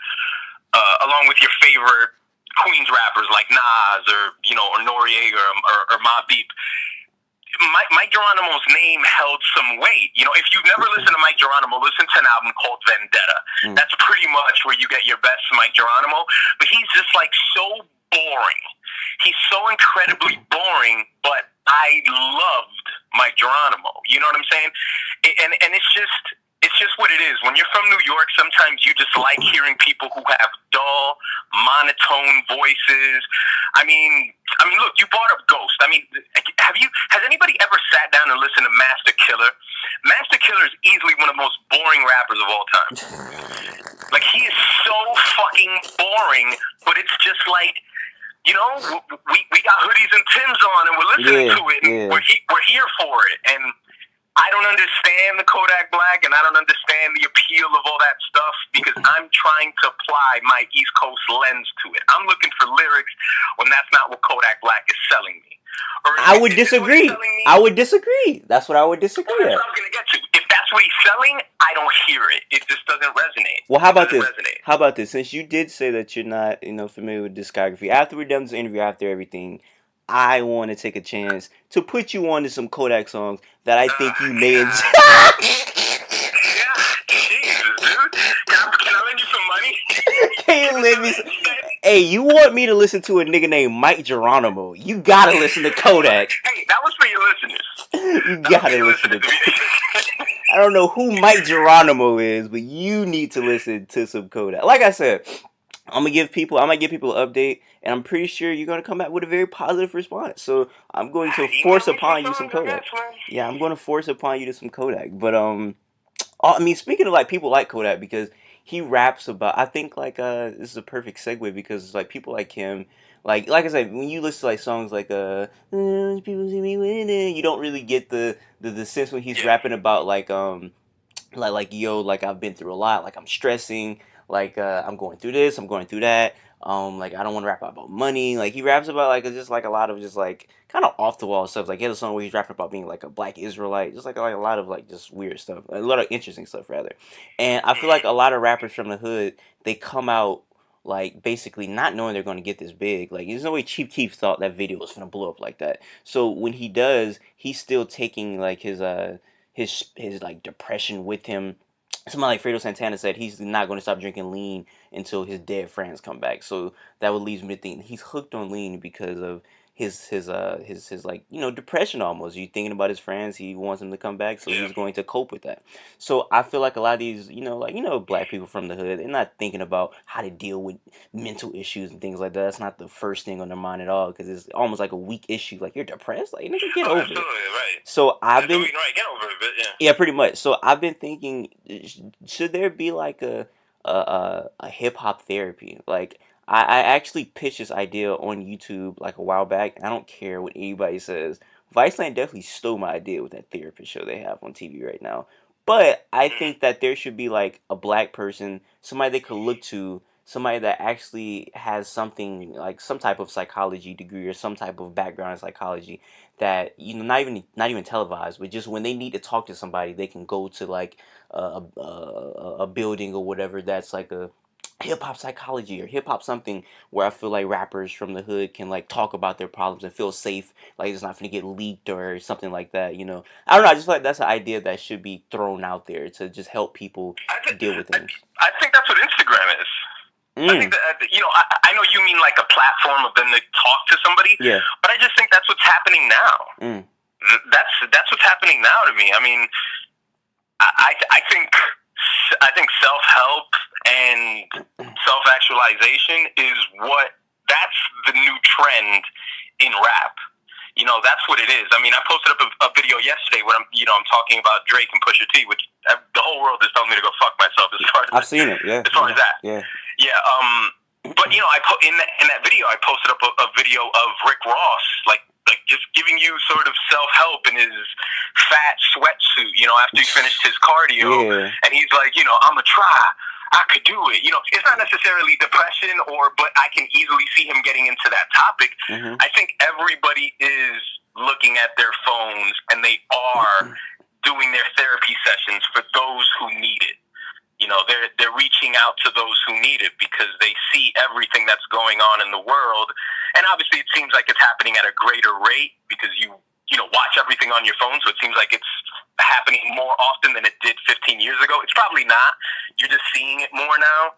[SPEAKER 2] Queens rappers like Nas or Noriega or Mobb Deep. Mike Geronimo's name held some weight. You know, if you've never listened to Mike Geronimo, listen to an album called Vendetta. That's pretty much where you get your best Mike Geronimo. But he's just like so boring. He's so incredibly boring, but I loved Mike Geronimo. You know what I'm saying? And it's it's just what it is. When you're from New York, sometimes you just like hearing people who have dull, monotone voices. I mean, look, you brought up Ghost. I mean, has anybody ever sat down and listened to Master Killer? Master Killer is easily one of the most boring rappers of all time. Like, he is so fucking boring, but it's just like, you know, we got hoodies and Timbs on and we're listening to it, and we're here for it. And I don't understand the Kodak Black, and I don't understand the appeal of all that stuff, because I'm trying to apply my East Coast lens to it. I'm looking for lyrics when that's not what Kodak Black is selling me.
[SPEAKER 1] I would disagree. I would disagree. That's what I would disagree at.
[SPEAKER 2] That's what I was going to get to. If that's what he's selling, I don't hear it. It just doesn't resonate.
[SPEAKER 1] Well, how about this? How about this? Since you did say that you're not, familiar with discography, after we're done this interview, after everything, I want to take a chance to put you on to some Kodak songs that I think you may enjoy.
[SPEAKER 2] Yeah, Jesus, dude. Can I lend you some money?
[SPEAKER 1] Can you lend me some? Hey, you want me to listen to a nigga named Mike Geronimo? You gotta listen to Kodak.
[SPEAKER 2] Hey, that was for your listeners.
[SPEAKER 1] You gotta listen to I don't know who Mike Geronimo is, but you need to listen to some Kodak. Like I said, I might give people an update, and I'm pretty sure you're gonna come back with a very positive response. So I'm going to force upon you some Kodak. Yeah, I'm going to force upon you to some Kodak. But I mean, speaking of like people like Kodak, because he raps about, I think like this is a perfect segue, because like people like him, like I said, when you listen to like songs like people see me winning, you don't really get the sense when he's rapping about like yo, like I've been through a lot, like I'm stressing, like I'm going through this, I'm going through that. Like I don't want to rap about money. Like he raps about like just like a lot of just like kind of off the wall stuff. Like he has a song where he's rapping about being like a black Israelite, just like a lot of like just weird stuff, a lot of interesting stuff rather. And I feel like a lot of rappers from the hood, they come out like basically not knowing they're going to get this big. Like there's no way Chief Keef thought that video was gonna blow up like that. So when he does, he's still taking like his like depression with him. Somebody like Fredo Santana said he's not going to stop drinking lean until his dead friends come back. So that would lead me to think he's hooked on lean because of his like depression almost. You thinking about his friends, he wants them to come back, so he's going to cope with that. So I feel like a lot of these black people from the hood, they're not thinking about how to deal with mental issues and things like that. That's not the first thing on their mind at all, because it's almost like a weak issue. Like you're depressed, like nigga, get over it.
[SPEAKER 2] Right.
[SPEAKER 1] So I've been
[SPEAKER 2] get over it,
[SPEAKER 1] yeah, pretty much. So I've been thinking, should there be like a hip hop therapy? Like I actually pitched this idea on YouTube like a while back. I don't care what anybody says. Viceland definitely stole my idea with that therapist show they have on TV right now. But I think that there should be like a black person, somebody they could look to, somebody that actually has something like some type of psychology degree or some type of background in psychology, that not even televised, but just when they need to talk to somebody, they can go to like a building or whatever that's like a hip hop psychology or hip hop something, where I feel like rappers from the hood can like talk about their problems and feel safe, like it's not gonna get leaked or something like that. I don't know. I just feel like that's an idea that should be thrown out there to just help people deal with things.
[SPEAKER 2] I think that's what Instagram is. I think that, I know you mean like a platform of them to talk to somebody.
[SPEAKER 1] Yeah.
[SPEAKER 2] But I just think that's what's happening now. That's what's happening now to me. I mean, I think self-help and self-actualization is that's the new trend in rap. That's what it is. I mean, I posted up a video yesterday where I'm talking about Drake and Pusha T, which the whole world is telling me to go fuck myself as far as
[SPEAKER 1] I've seen it, yeah.
[SPEAKER 2] As far as that.
[SPEAKER 1] Yeah.
[SPEAKER 2] Yeah, but I put in that video, I posted up a video of Rick Ross, like just giving you sort of self-help in his fat sweatsuit, after he finished his cardio, and he's like, I'm gonna try, I could do it. It's not necessarily depression, but I can easily see him getting into that topic. I think everybody is looking at their phones and they are doing their therapy sessions for those who need it. They're reaching out to those who need it because they see everything that's going on in the world. And obviously it seems like it's happening at a greater rate because you watch everything on your phone. So it seems like it's happening more often than it did 15 years ago. It's probably not. You're just seeing it more now.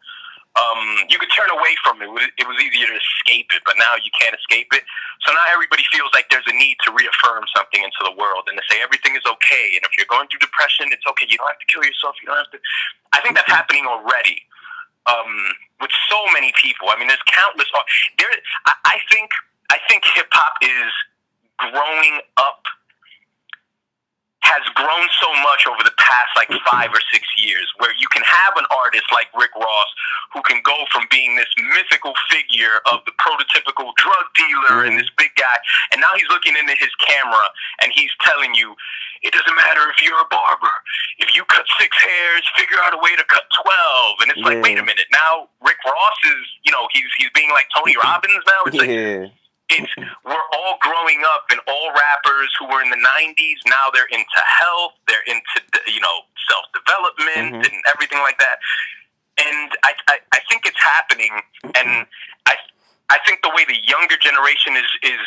[SPEAKER 2] You could turn away from it. It was easier to escape it, but now you can't escape it. So now everybody feels like there's a need to reaffirm something into the world and to say everything is okay. And if you're going through depression, it's okay. You don't have to kill yourself. You don't have to. I think that's happening already with so many people. I mean, there's countless. I think hip hop is growing up. Has grown so much over the past like 5 or 6 years, where you can have an artist like Rick Ross who can go from being this mythical figure of the prototypical drug dealer and this big guy, and now he's looking into his camera and he's telling you, it doesn't matter if you're a barber. If you cut 6 hairs, figure out a way to cut 12. And it's like, wait a minute, now Rick Ross is, he's being like Tony Robbins now. It's like, we're all growing up, and all rappers who were in the 90s, now they're into health, they're into, self-development and everything like that. And I think it's happening, and I think the way the younger generation is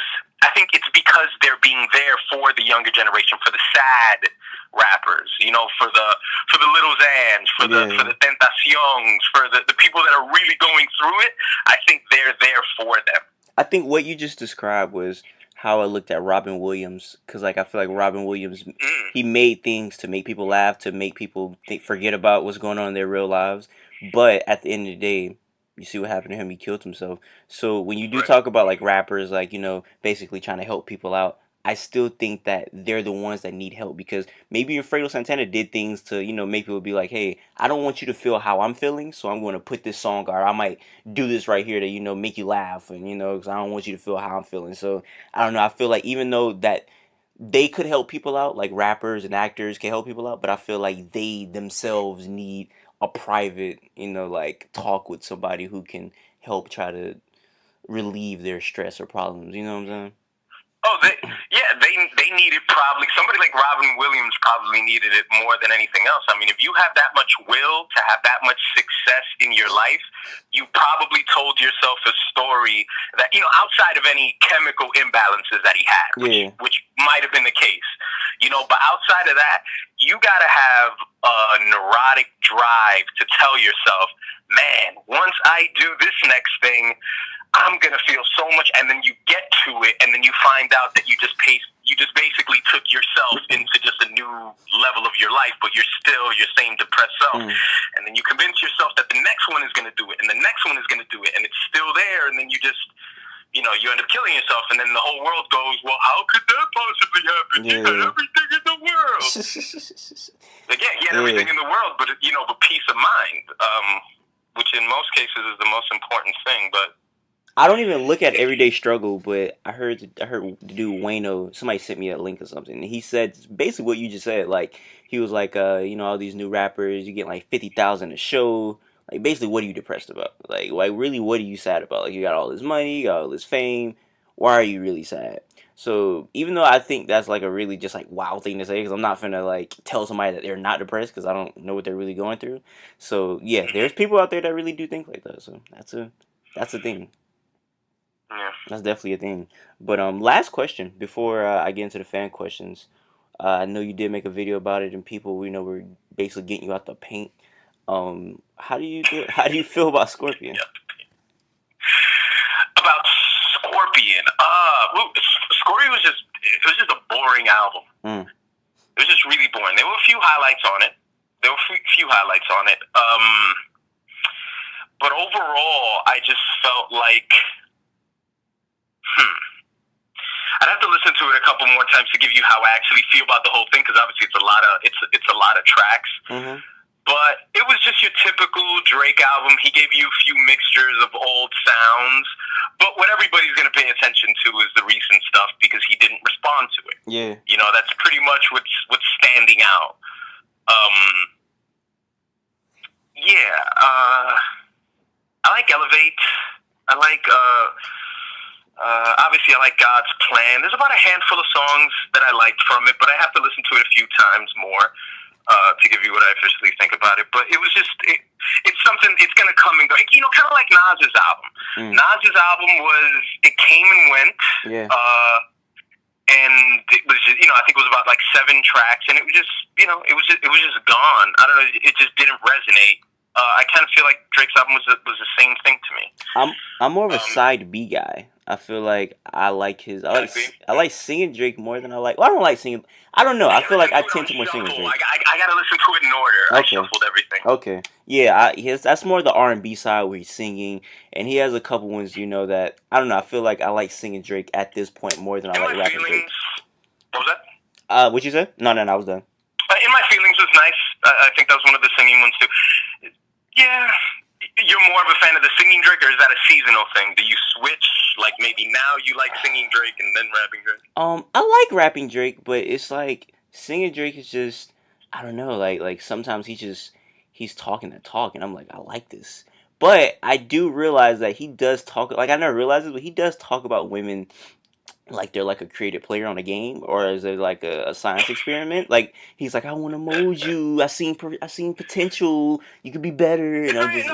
[SPEAKER 2] I think it's because they're being there for the younger generation, for the sad rappers, for the Little Xans, for the Tentaciones, for the people that are really going through it. I think they're there for them.
[SPEAKER 1] I think what you just described was how I looked at Robin Williams, because I feel like Robin Williams, he made things to make people laugh, to make people forget about what's going on in their real lives. But at the end of the day, you see what happened to him. He killed himself. So when you do talk about like rappers, like, basically trying to help people out, I still think that they're the ones that need help, because maybe Fredo Santana did things to, make people be like, hey, I don't want you to feel how I'm feeling, so I'm going to put this song, or I might do this right here to, make you laugh, and, because I don't want you to feel how I'm feeling. So, I don't know, I feel like even though that they could help people out, like rappers and actors can help people out, but I feel like they themselves need a private, like talk with somebody who can help try to relieve their stress or problems, you know what I'm saying?
[SPEAKER 2] Oh, they needed probably, somebody like Robin Williams probably needed it more than anything else. I mean, if you have that much will to have that much success in your life, you probably told yourself a story that, outside of any chemical imbalances that he had, which might have been the case, but outside of that, you got to have a neurotic drive to tell yourself, man, once I do this next thing, I'm going to feel so much, and then you get to it, and then you find out that you just basically took yourself into just a new level of your life, but you're still your same depressed self. And then you convince yourself that the next one is going to do it, and the next one is going to do it, and it's still there, and then you just, you end up killing yourself, and then the whole world goes, well, how could that possibly happen? You had everything in the world. Like, he had everything in the world, but, but peace of mind, which in most cases is the most important thing, but
[SPEAKER 1] I don't even look at everyday struggle, but I heard the dude Wayno, somebody sent me a link or something, and he said basically what you just said. Like, he was like, all these new rappers, you get like 50,000 a show. Like, basically, what are you depressed about? Like really, what are you sad about? Like, you got all this money, you got all this fame. Why are you really sad? So even though I think that's like a really just like wild thing to say, because I'm not finna like tell somebody that they're not depressed, because I don't know what they're really going through. So yeah, there's people out there that really do think like that. So that's a thing.
[SPEAKER 2] Yeah.
[SPEAKER 1] That's definitely a thing. But last question before I get into the fan questions. I know you did make a video about it, and people were basically getting you out the paint. How do you feel about Scorpion?
[SPEAKER 2] About Scorpion, Scorpion was just a boring album. It was just really boring. There were a few highlights on it. But overall, I just felt like. I'd have to listen to it a couple more times to give you how I actually feel about the whole thing, because obviously it's a lot of tracks. But it was just your typical Drake album. He gave you a few mixtures of old sounds, but what everybody's going to pay attention to is the recent stuff, because he didn't respond to it.
[SPEAKER 1] Yeah,
[SPEAKER 2] that's pretty much what's standing out. I like Elevate. I like. Obviously, I like God's Plan. There's about a handful of songs that I liked from it, but I have to listen to it a few times more to give you what I officially think about it. But it was just, it's something, it's going to come and go. Kind of like Nas's album. Nas's album it came and went.
[SPEAKER 1] Yeah.
[SPEAKER 2] And it was just, I think it was about like 7 tracks, and it was just, it was just gone. I don't know, it just didn't resonate. I kind of feel like Drake's album was the same thing to me.
[SPEAKER 1] I'm more of a side B guy. I feel like I like his. I like singing Drake more than I like. Well, I don't like singing. I don't know. I feel like I tend to more singing Drake.
[SPEAKER 2] I gotta listen to it in order. Okay. I shuffled everything.
[SPEAKER 1] Okay. Yeah. That's more the R&B side where he's singing, and he has a couple ones. You know that I don't know. I feel like I like singing Drake at this point more than I like rapping Drake.
[SPEAKER 2] What was that?
[SPEAKER 1] What'd you say? No, I was done.
[SPEAKER 2] In My Feelings was nice. I think that was one of the singing ones too. Yeah. You're more of a fan of the singing Drake, or is that a seasonal thing? Do you switch? Like maybe now you like singing Drake and then rapping Drake?
[SPEAKER 1] I like rapping Drake, but it's like singing Drake is just I don't know. Like sometimes he's talking that talk, and I'm like I like this. But I do realize that he does talk. Like I never realized it, but he does talk about women like they're like a creative player on a game, or is it like a science experiment? Like he's like, I want to mold you. I seen potential. You could be better.
[SPEAKER 2] And he's a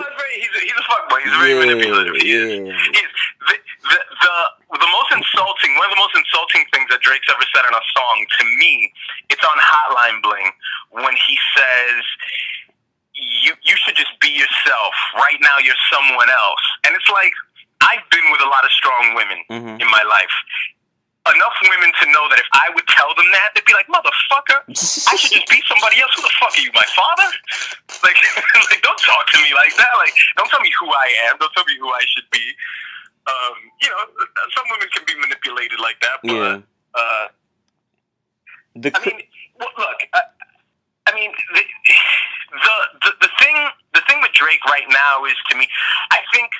[SPEAKER 2] fuckboy. He's very manipulative. He is. The most insulting, one of the most insulting things that Drake's ever said on a song to me, it's on Hotline Bling when he says, "You should just be yourself. Right now, you're someone else." And it's like I've been with a lot of strong women in my life. Enough women to know that if I would tell them that, they'd be like, "Motherfucker, I should just be somebody else. Who the fuck are you, my father?" Like, don't talk to me like that. Like, don't tell me who I am. Don't tell me who I should be. Some women can be manipulated like that. But, the thing with Drake right now is, to me, I think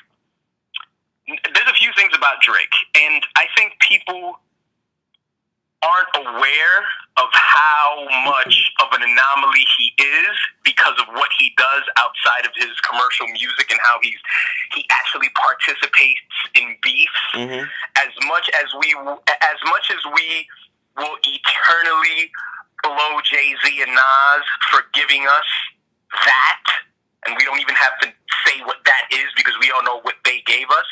[SPEAKER 2] there's a few things about Drake, and I think people aren't aware of how much of an anomaly he is because of what he does outside of his commercial music and how he actually participates in beefs. As much as we will eternally blow Jay-Z and Nas for giving us that, and we don't even have to say what that is because we all know what they gave us,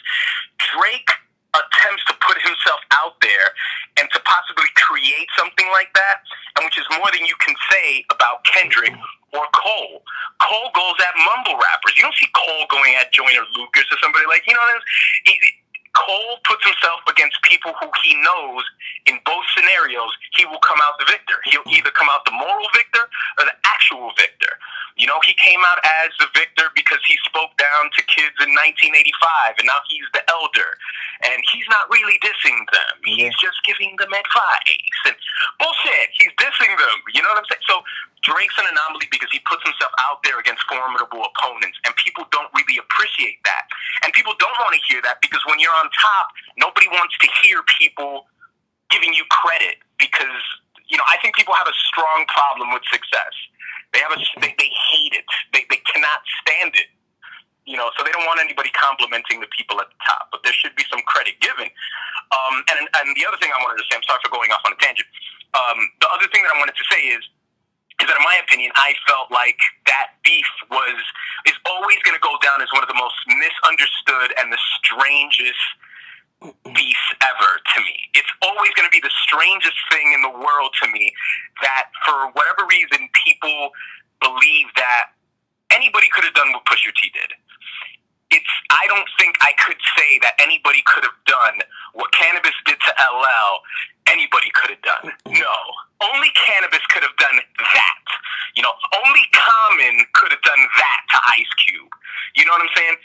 [SPEAKER 2] Drake attempts to put himself out there and to possibly create something like that, and which is more than you can say about Kendrick or Cole. Cole goes at mumble rappers. You don't see Cole going at Joyner Lucas or somebody like, Cole puts himself against people who he knows in both scenarios he will come out the victor. He'll either come out the moral victor or the actual victor. He came out as the victor because he spoke down to kids in 1985, and now he's the elder. And he's not really dissing them. He's just giving them advice. And bullshit, he's dissing them. You know what I'm saying? So Drake's an anomaly because he puts himself out there against formidable opponents, and people don't really appreciate that. And people don't want to hear that because when you're on top, nobody wants to hear people giving you credit because, I think people have a strong problem with success. They hate it. They cannot stand it. So they don't want anybody complimenting the people at the top, but there should be some credit given. And the other thing I wanted to say, I'm sorry for going off on a tangent. The other thing that I wanted to say is that in my opinion, I felt like that beef is always going to go down as one of the most misunderstood and the strangest beefs ever to me. It's always going to be the strangest thing in the world to me that for whatever reason people believe that anybody could have done what Pusha T did. I don't think I could say that anybody could have done what Cannabis did to LL. Anybody could have done. No. Only Cannabis could have done that. Only Common could have done that to Ice Cube. You know what I'm saying?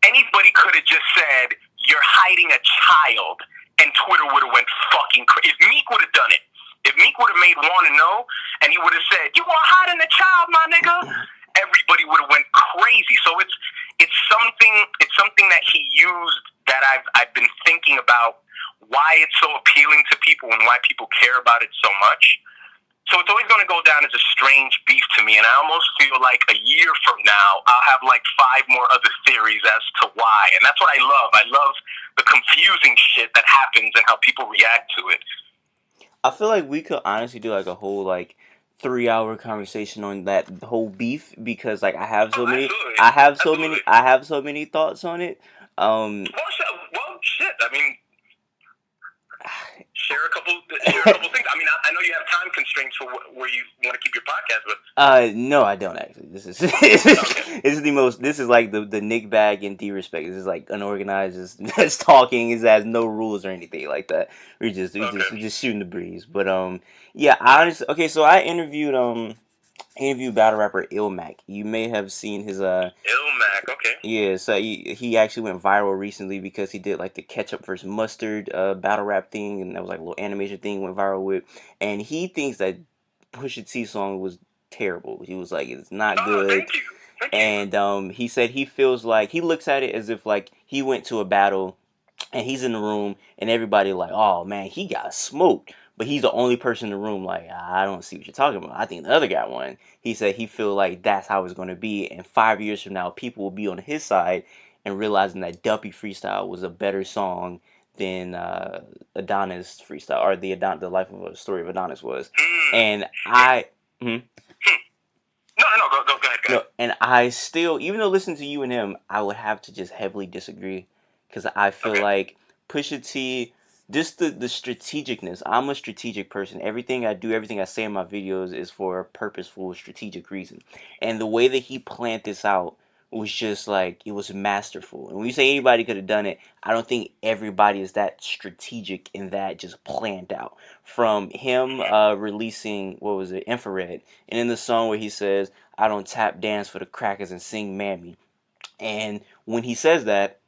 [SPEAKER 2] Anybody could have just said, "You're hiding a child," and Twitter would have went fucking crazy. If Meek would have done it, if Meek would have made Wanna Know, and he would have said, "You are hiding a child, my nigga," everybody would have went crazy. So it's something that he used that I've been thinking about why it's so appealing to people and why people care about it so much. So it's always going to go down as a strange beef to me, and I almost feel like a year from now I'll have like 5 more other theories as to why, and that's what I love. I love the confusing shit that happens and how people react to it.
[SPEAKER 1] I feel like we could honestly do like a whole 3-hour conversation on that whole beef because I have so many thoughts on it.
[SPEAKER 2] Well, shit. I mean, share a couple things. I mean, I know you have time constraints for where you want to keep your podcast, but
[SPEAKER 1] No, I don't actually. This is
[SPEAKER 2] okay.
[SPEAKER 1] this is the most. This is like the Nick bag in D-Respect. This is like unorganized, just talking. It has no rules or anything like that. We just shooting the breeze. But yeah. I honestly, okay. So I interviewed battle rapper Ilmac. You may have seen his
[SPEAKER 2] Ilmac, okay.
[SPEAKER 1] yeah, so he actually went viral recently because he did like the ketchup versus mustard battle rap thing, and that was like a little animation thing went viral with. And he thinks that Pusha T song was terrible. He was like, it's not
[SPEAKER 2] Oh,
[SPEAKER 1] good.
[SPEAKER 2] thank you. Thank you.
[SPEAKER 1] And he said he feels like he looks at it as if like he went to a battle and he's in the room and everybody like, oh man, he got smoked. But he's the only person in the room like, I don't see what you're talking about. I think the other guy won. He said he feel like that's how it's going to be. And 5 years from now, people will be on his side and realizing that Duppy Freestyle was a better song than Adonis Freestyle or the Life of a Story of Adonis was. And I... Hmm?
[SPEAKER 2] No, go ahead.
[SPEAKER 1] No, and I still, even though listening to you and him, I would have to just heavily disagree because I feel like Pusha T, just the strategicness. I'm a strategic person. Everything I do, everything I say in my videos is for a purposeful, strategic reason. And the way that he planned this out was just like it was masterful. And when you say anybody could have done it, I don't think everybody is that strategic in that just planned out. From him releasing what was it, Infrared, and in the song where he says, I don't tap dance for the crackers and sing Mammy. And when he says that,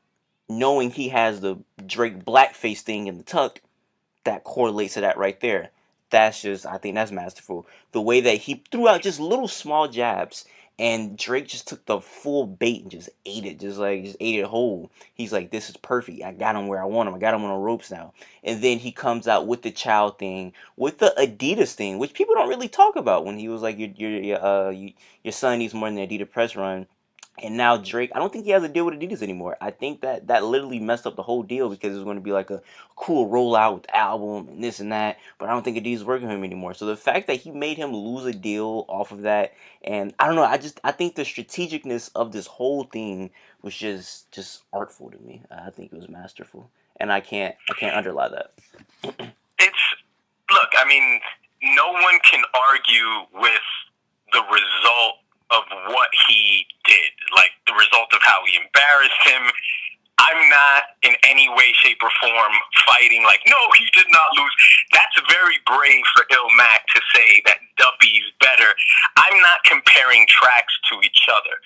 [SPEAKER 1] knowing he has the Drake blackface thing in the tuck, that correlates to that right there. That's just, I think that's masterful. The way that he threw out just little small jabs and Drake just took the full bait and just ate it, just ate it whole. He's like, this is perfect. I got him where I want him. I got him on the ropes now. And then he comes out with the child thing, with the Adidas thing, which people don't really talk about. When he was like, your son needs more than the Adidas press run. And now Drake, I don't think he has a deal with Adidas anymore. I think that literally messed up the whole deal because it was going to be like a cool rollout with the album and this and that. But I don't think Adidas is working with him anymore. So the fact that he made him lose a deal off of that, and I don't know, I think the strategicness of this whole thing was just artful to me. I think it was masterful, and I can't underlie that.
[SPEAKER 2] Look, I mean, no one can argue with the result of what he did, like the result of how he embarrassed him. I'm not in any way, shape, or form fighting like, no, he did not lose. That's very brave for Ilmac to say that Duppy's better. I'm not comparing tracks to each other.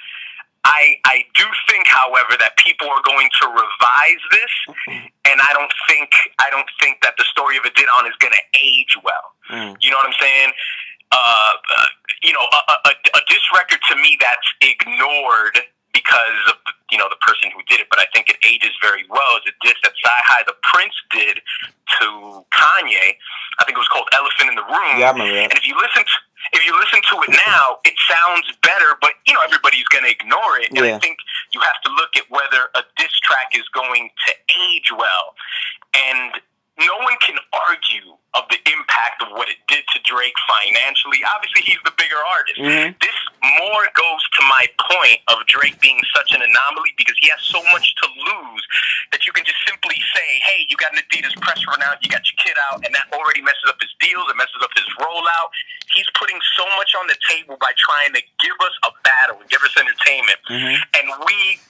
[SPEAKER 2] I do think, however, that people are going to revise this, and I don't think that the story of Adidon is going to age well. You know what I'm saying? A diss record to me that's ignored because of the person who did it, but I think it ages very well. Is a diss that Sci-Hi the Prince did to Kanye. I think it was called "Elephant in the Room."
[SPEAKER 1] Yeah, I remember that.
[SPEAKER 2] And if you listen to it now, it sounds better, but everybody's going to ignore it. And I think you have to look at whether a diss track is going to age well. And no one can argue of the impact of what it did to Drake financially. Obviously, he's the bigger artist. This more goes to my point of Drake being such an anomaly because he has so much to lose that you can just simply say, hey, you got an Adidas press run out, you got your kid out, and that already messes up his deals, it messes up his rollout. He's putting so much on the table by trying to give us a battle and give us entertainment. And we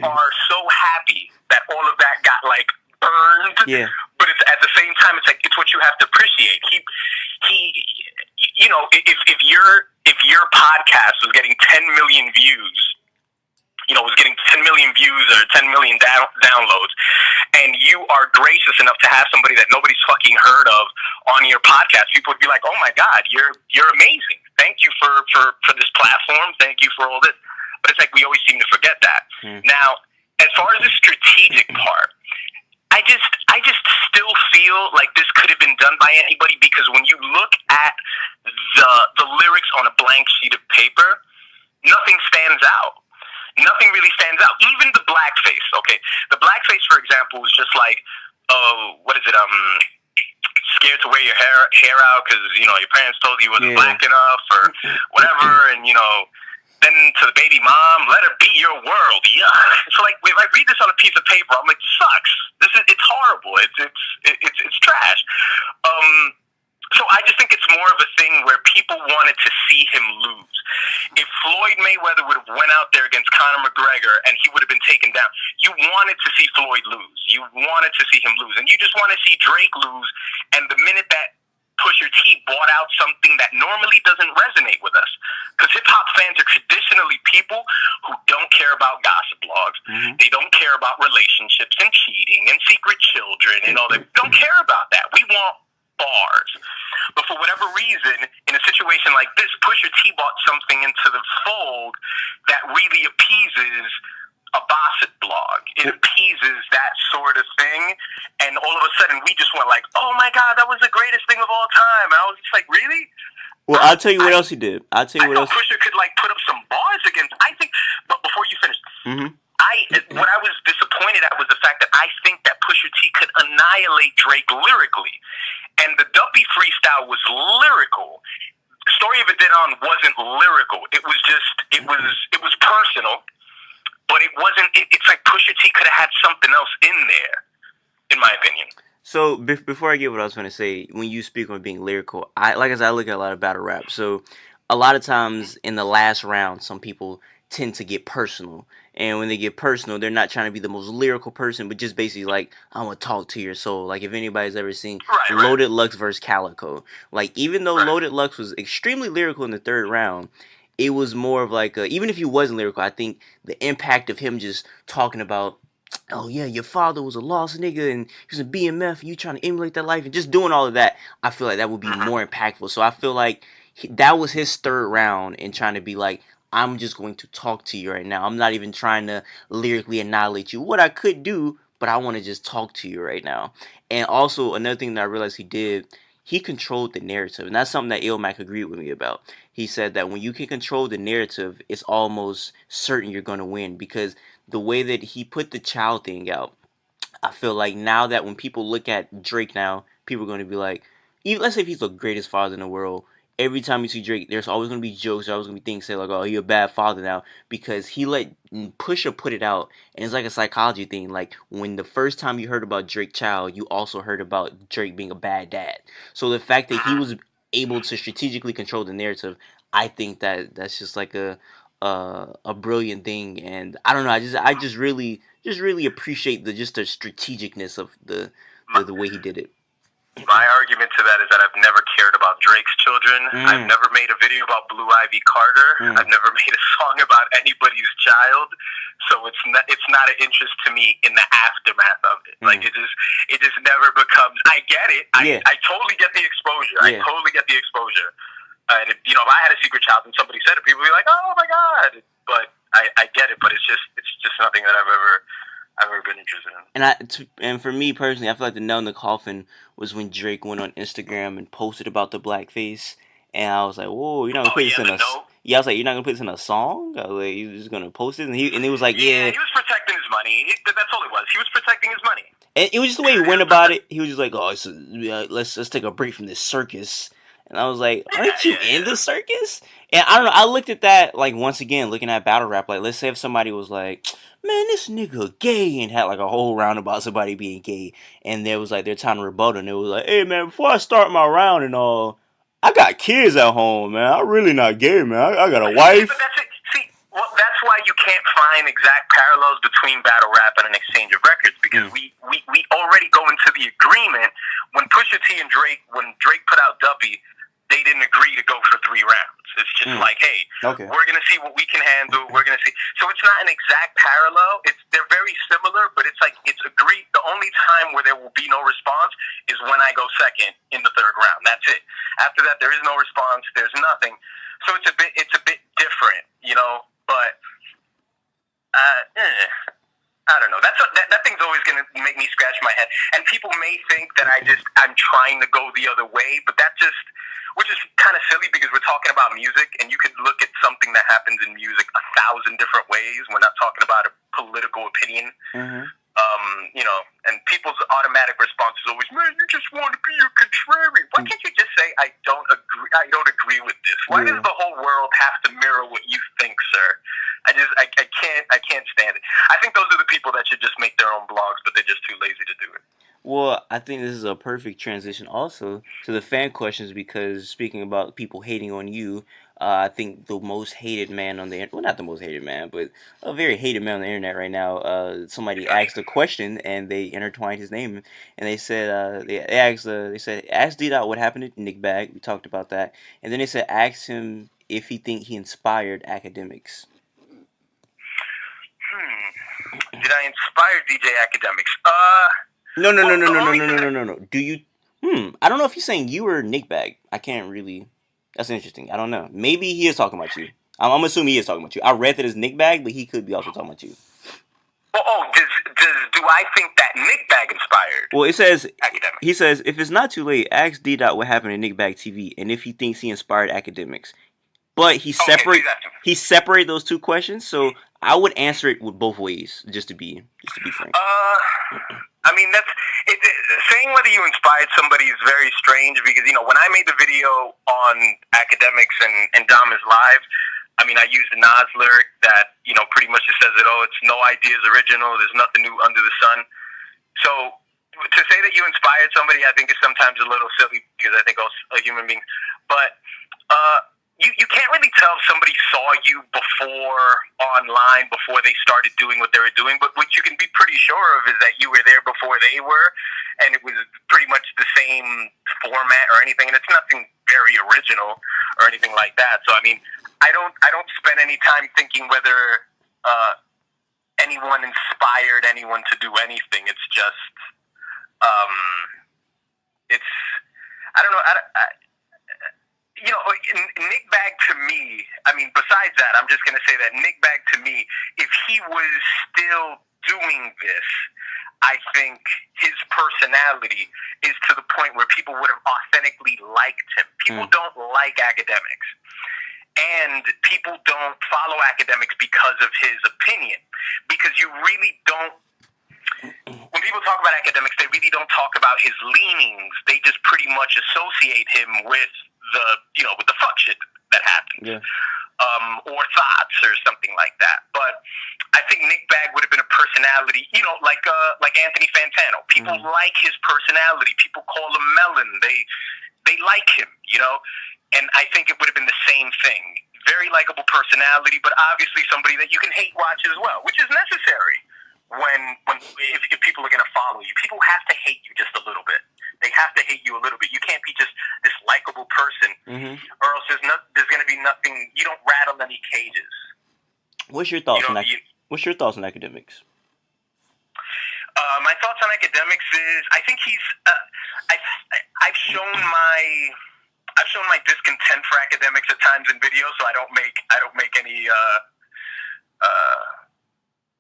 [SPEAKER 2] are so happy that all of that got burned.
[SPEAKER 1] Yeah.
[SPEAKER 2] But it's at the same time, it's what you have to appreciate. If your podcast was getting 10 million views, was getting 10 million views or 10 million downloads, and you are gracious enough to have somebody that nobody's fucking heard of on your podcast, people would be like, oh my God, you're amazing. Thank you for this platform. Thank you for all this. But it's like we always seem to forget that. Now, as far as the strategic part, I just still feel like this could have been done by anybody because when you look at the lyrics on a blank sheet of paper, nothing stands out. Nothing really stands out. Even the blackface. Okay, the blackface, for example, was just like, what is it? Scared to wear your hair out because your parents told you wasn't black enough or whatever, and Then to the baby mom, let her be your world. Yeah. So like, if I read this on a piece of paper, I'm like, this sucks. It's horrible. It's trash. So I just think it's more of a thing where people wanted to see him lose. If Floyd Mayweather would have went out there against Conor McGregor and he would have been taken down, you wanted to see Floyd lose. You wanted to see him lose. And you just want to see Drake lose. And the minute that Pusha T bought out something that normally doesn't resonate with us, because hip-hop fans are traditionally people who don't care about gossip blogs. Mm-hmm. They don't care about relationships and cheating and secret children and all that. Don't care about that. We want bars. But for whatever reason, in a situation like this, Pusha T bought something into the fold that really appeases a gossip blog. It appeases that sort of thing. And all of a sudden, we just went like, oh my God, that was the greatest thing of all time. And I was just like, really?
[SPEAKER 1] Well, I'll tell you what else he did. I'll tell you what else.
[SPEAKER 2] Pusha could like put up some bars against, I think, but before you finish, what I was disappointed at was the fact that I think that Pusha T could annihilate Drake lyrically. And the Duppy freestyle was lyrical. The Story of a Dead On wasn't lyrical. It was just, it was personal, but it wasn't, it's like Pusha T could have had something else in there, in my opinion.
[SPEAKER 1] So before I get what I was going to say, when you speak on being lyrical, I look at a lot of battle rap. So a lot of times in the last round, some people tend to get personal. And when they get personal, they're not trying to be the most lyrical person, but just basically like, I'm going to talk to your soul. Like if anybody's ever seen Loaded Lux versus Calico, like even though Loaded Lux was extremely lyrical in the third round, it was more of like, even if he wasn't lyrical, I think the impact of him just talking about, oh yeah, your father was a lost nigga and he was a BMF and you trying to emulate that life and just doing all of that, I feel like that would be more impactful. So I feel like that was his third round in trying to be like, I'm just going to talk to you right now. I'm not even trying to lyrically annihilate you. What I could do, but I want to just talk to you right now. And also another thing that I realized he did, he controlled the narrative. And that's something that Ilmac agreed with me about. He said that when you can control the narrative, it's almost certain you're going to win. Because the way that he put the child thing out, I feel like now that when people look at Drake now, people are going to be like, even, let's say if he's the greatest father in the world, every time you see Drake, there's always going to be jokes, there's always going to be things say like, oh, he's a bad father now, because he let Pusha put it out, and it's like a psychology thing. Like, when the first time you heard about Drake Child, you also heard about Drake being a bad dad. So the fact that he was able to strategically control the narrative, I think that's just like a brilliant thing, and I don't know, I just really appreciate the strategicness of the way he did it.
[SPEAKER 2] My argument to that is that I've never cared about Drake's children. I've never made a video about Blue Ivy Carter. I've never made a song about anybody's child. So it's not an interest to me in the aftermath of it. Like it just never becomes. I get it. I totally get the exposure. I totally get the exposure. And if I had a secret child and somebody said it, people would be like, "Oh my God!" But I get it. But it's just nothing that I've ever been interested in.
[SPEAKER 1] And for me personally, I feel like the nail in the coffin was when Drake went on Instagram and posted about the blackface, and I was like, "Whoa, you're not gonna put this in a I was like, you're not gonna put this in a song? I was like, you're just gonna post it?" And he was like, "Yeah."
[SPEAKER 2] He was protecting his money. That's all it was. He was protecting his money.
[SPEAKER 1] And it was just the way he went about it. He was just like, "Oh, let's take a break from this circus." And I was like, aren't you in the circus? And I don't know, I looked at that, like, once again, looking at battle rap, like, let's say if somebody was like, man, this nigga gay, and had, like, a whole round about somebody being gay, and there was, like, their time to rebuttal, and it was like, hey, man, before I start my round and all, I got kids at home, man, I'm really not gay, man, I got a wife.
[SPEAKER 2] But that's it. See, well, that's why you can't find exact parallels between battle rap and an exchange of records, because we already go into the agreement, when Pusha T and Drake, when Drake put out Duppy, they didn't agree to go for 3 rounds. It's just like, hey, we're going to see what we can handle. We're going to see. So it's not an exact parallel. They're very similar, but it's like it's agreed. The only time where there will be no response is when I go second in the 3rd round. That's it. After that, there is no response. There's nothing. So it's a bit different, But I don't know. That thing's always going to make me scratch my head. And people may think that I'm trying to go the other way, but which is kind of silly because we're talking about music, and you could look at something that happens in music 1,000 different ways. We're not talking about a political opinion. And people's automatic response is always, "Man, you just want to be a contrarian." Why can't you just say, "I don't agree. I don't agree with this"? Why does the whole world have to mirror what you think, sir? I can't stand it. I think those are the people that should just make their own blogs, but they're just too lazy to do it.
[SPEAKER 1] Well, I think this is a perfect transition also to the fan questions because speaking about people hating on you, I think the most hated man on the well, not the most hated man, but a very hated man on the internet right now. Somebody asked a question and they intertwined his name and they said they said ask D Dot what happened to Nick Bag. We talked about that, and then they said ask him if he think he inspired academics.
[SPEAKER 2] Did I inspire DJ Academics?
[SPEAKER 1] No. Do you? I don't know if he's saying you or Nick Bag. I can't really. That's interesting. I don't know. Maybe he is talking about you. I'm assuming he is talking about you. I read that as Nick Bag, but he could be also talking about you.
[SPEAKER 2] Do I think that Nick Bag inspired?
[SPEAKER 1] Well, it says
[SPEAKER 2] academics?
[SPEAKER 1] He says if it's not too late, ask D Dot what happened to NikbagTv and if he thinks he inspired academics. But he separate those two questions, so I would answer it with both ways, just to be frank.
[SPEAKER 2] I mean, saying whether you inspired somebody is very strange because when I made the video on academics and Dom is live, I mean, I used the Nas lyric that pretty much just says it. Oh, it's no ideas original. There's nothing new under the sun. So to say that you inspired somebody, I think is sometimes a little silly because I think all human beings, but. You can't really tell if somebody saw you online before they started doing what they were doing, but what you can be pretty sure of is that you were there before they were, and it was pretty much the same format or anything, and it's nothing very original or anything like that. So I mean, I don't spend any time thinking whether anyone inspired anyone to do anything. It's just I don't know. Nick Bag to me, I mean, besides that, I'm just going to say that Nick Bag to me, if he was still doing this, I think his personality is to the point where people would have authentically liked him. People don't like academics. And people don't follow academics because of his opinion. Because you really don't. When people talk about academics, they really don't talk about his leanings. They just pretty much associate him with with the fuck shit that happens, or thoughts or something like that. But I think Nick Bag would have been a personality, like Anthony Fantano. People like his personality. People call him Melon. They like him, And I think it would have been the same thing. Very likable personality, but obviously somebody that you can hate watch as well, which is necessary. If people are going to follow you, people have to hate you just a little bit. They have to hate you a little bit. You can't be just this likable person, or else there's going to be nothing. You don't rattle any cages.
[SPEAKER 1] What's your thoughts on academics?
[SPEAKER 2] My thoughts on academics is I think he's. I've shown my discontent for academics at times in videos, so I don't make any.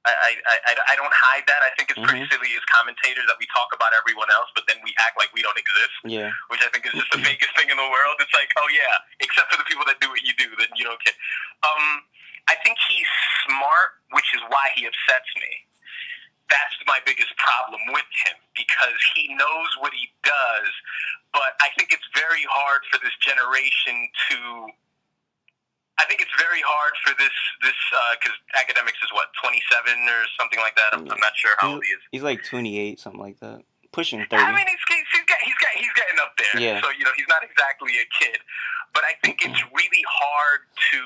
[SPEAKER 2] I don't hide that. I think it's pretty silly as commentators that we talk about everyone else, but then we act like we don't exist. Yeah. Which I think is just the fakest thing in the world. It's like, oh yeah, except for the people that do what you do, then you don't care. I think he's smart, which is why he upsets me. That's my biggest problem with him, because he knows what he does, but I think it's very hard for this generation to. I think it's very hard for this because academics is what 27 or something like that. I'm not sure how old he is.
[SPEAKER 1] He's like 28, something like that, pushing 30.
[SPEAKER 2] I mean, he's getting up there. Yeah. So he's not exactly a kid, but I think it's really hard to.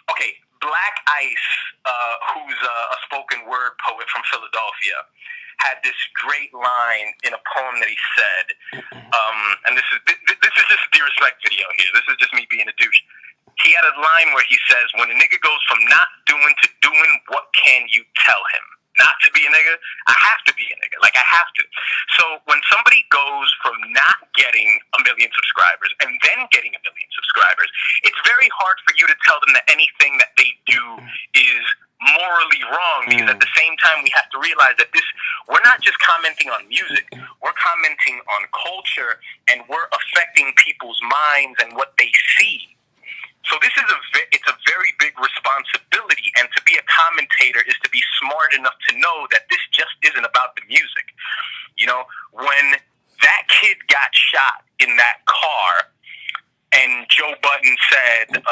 [SPEAKER 2] Okay, Black Ice, who's a spoken word poet from Philadelphia, had this great line in a poem that he said, and this is just a disrespect video here. This is just me being a douche. He had a line where he says, "When a nigga goes from not doing to doing, what can you tell him? Not to be a nigga? I have to be a nigga. Like, I have to." So when somebody goes from not getting 1 million subscribers and then getting 1 million subscribers, it's very hard for you to tell them that anything that they do is morally wrong, because at the same time we have to realize that we're not just commenting on music, we're commenting on culture, and we're affecting people's minds and what they see. So this is it's a very big responsibility, and to be a commentator is to be smart enough to know that this just isn't about the music. You know, when that kid got shot in that car, and Joe Budden said,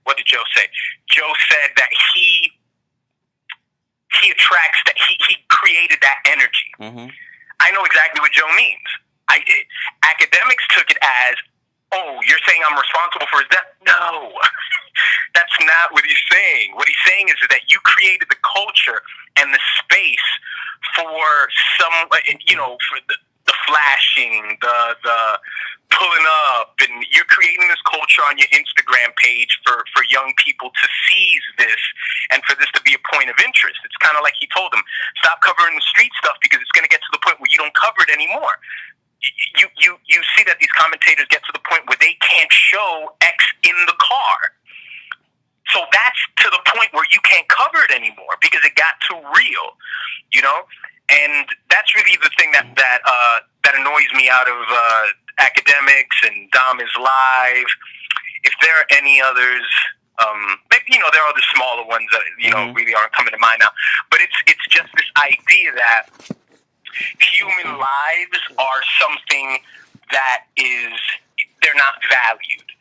[SPEAKER 2] what did Joe say? Joe said that he attracts that, he created that energy.
[SPEAKER 1] Mm-hmm.
[SPEAKER 2] I know exactly what Joe means. Academics took it as, oh, you're saying I'm responsible for his death? No, that's not what he's saying. What he's saying is that you created the culture and the space for some, you know, for the flashing, the pulling up, and you're creating this culture on your Instagram page for young people to seize this and for this to be a point of interest. It's kind of like he told them, stop covering the street stuff because it's going to get to the point where you don't cover it anymore. You see that these commentators get to the point where they can't show X in the car. So that's to the point where you can't cover it anymore because it got too real, you know? And that's really the thing that annoys me out of academics and Dom is Live. If there are any others, maybe, you know, there are other smaller ones that, you know, really aren't coming to mind now. But it's just this idea that human lives are something that they're not valued.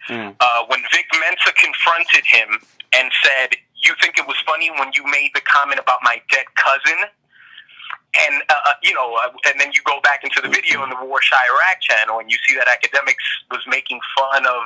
[SPEAKER 2] When Vic Mensa confronted him and said, you think it was funny when you made the comment about my dead cousin? And, you know, and then you go back into the video in the War Shy Iraq channel and you see that academics was making fun of,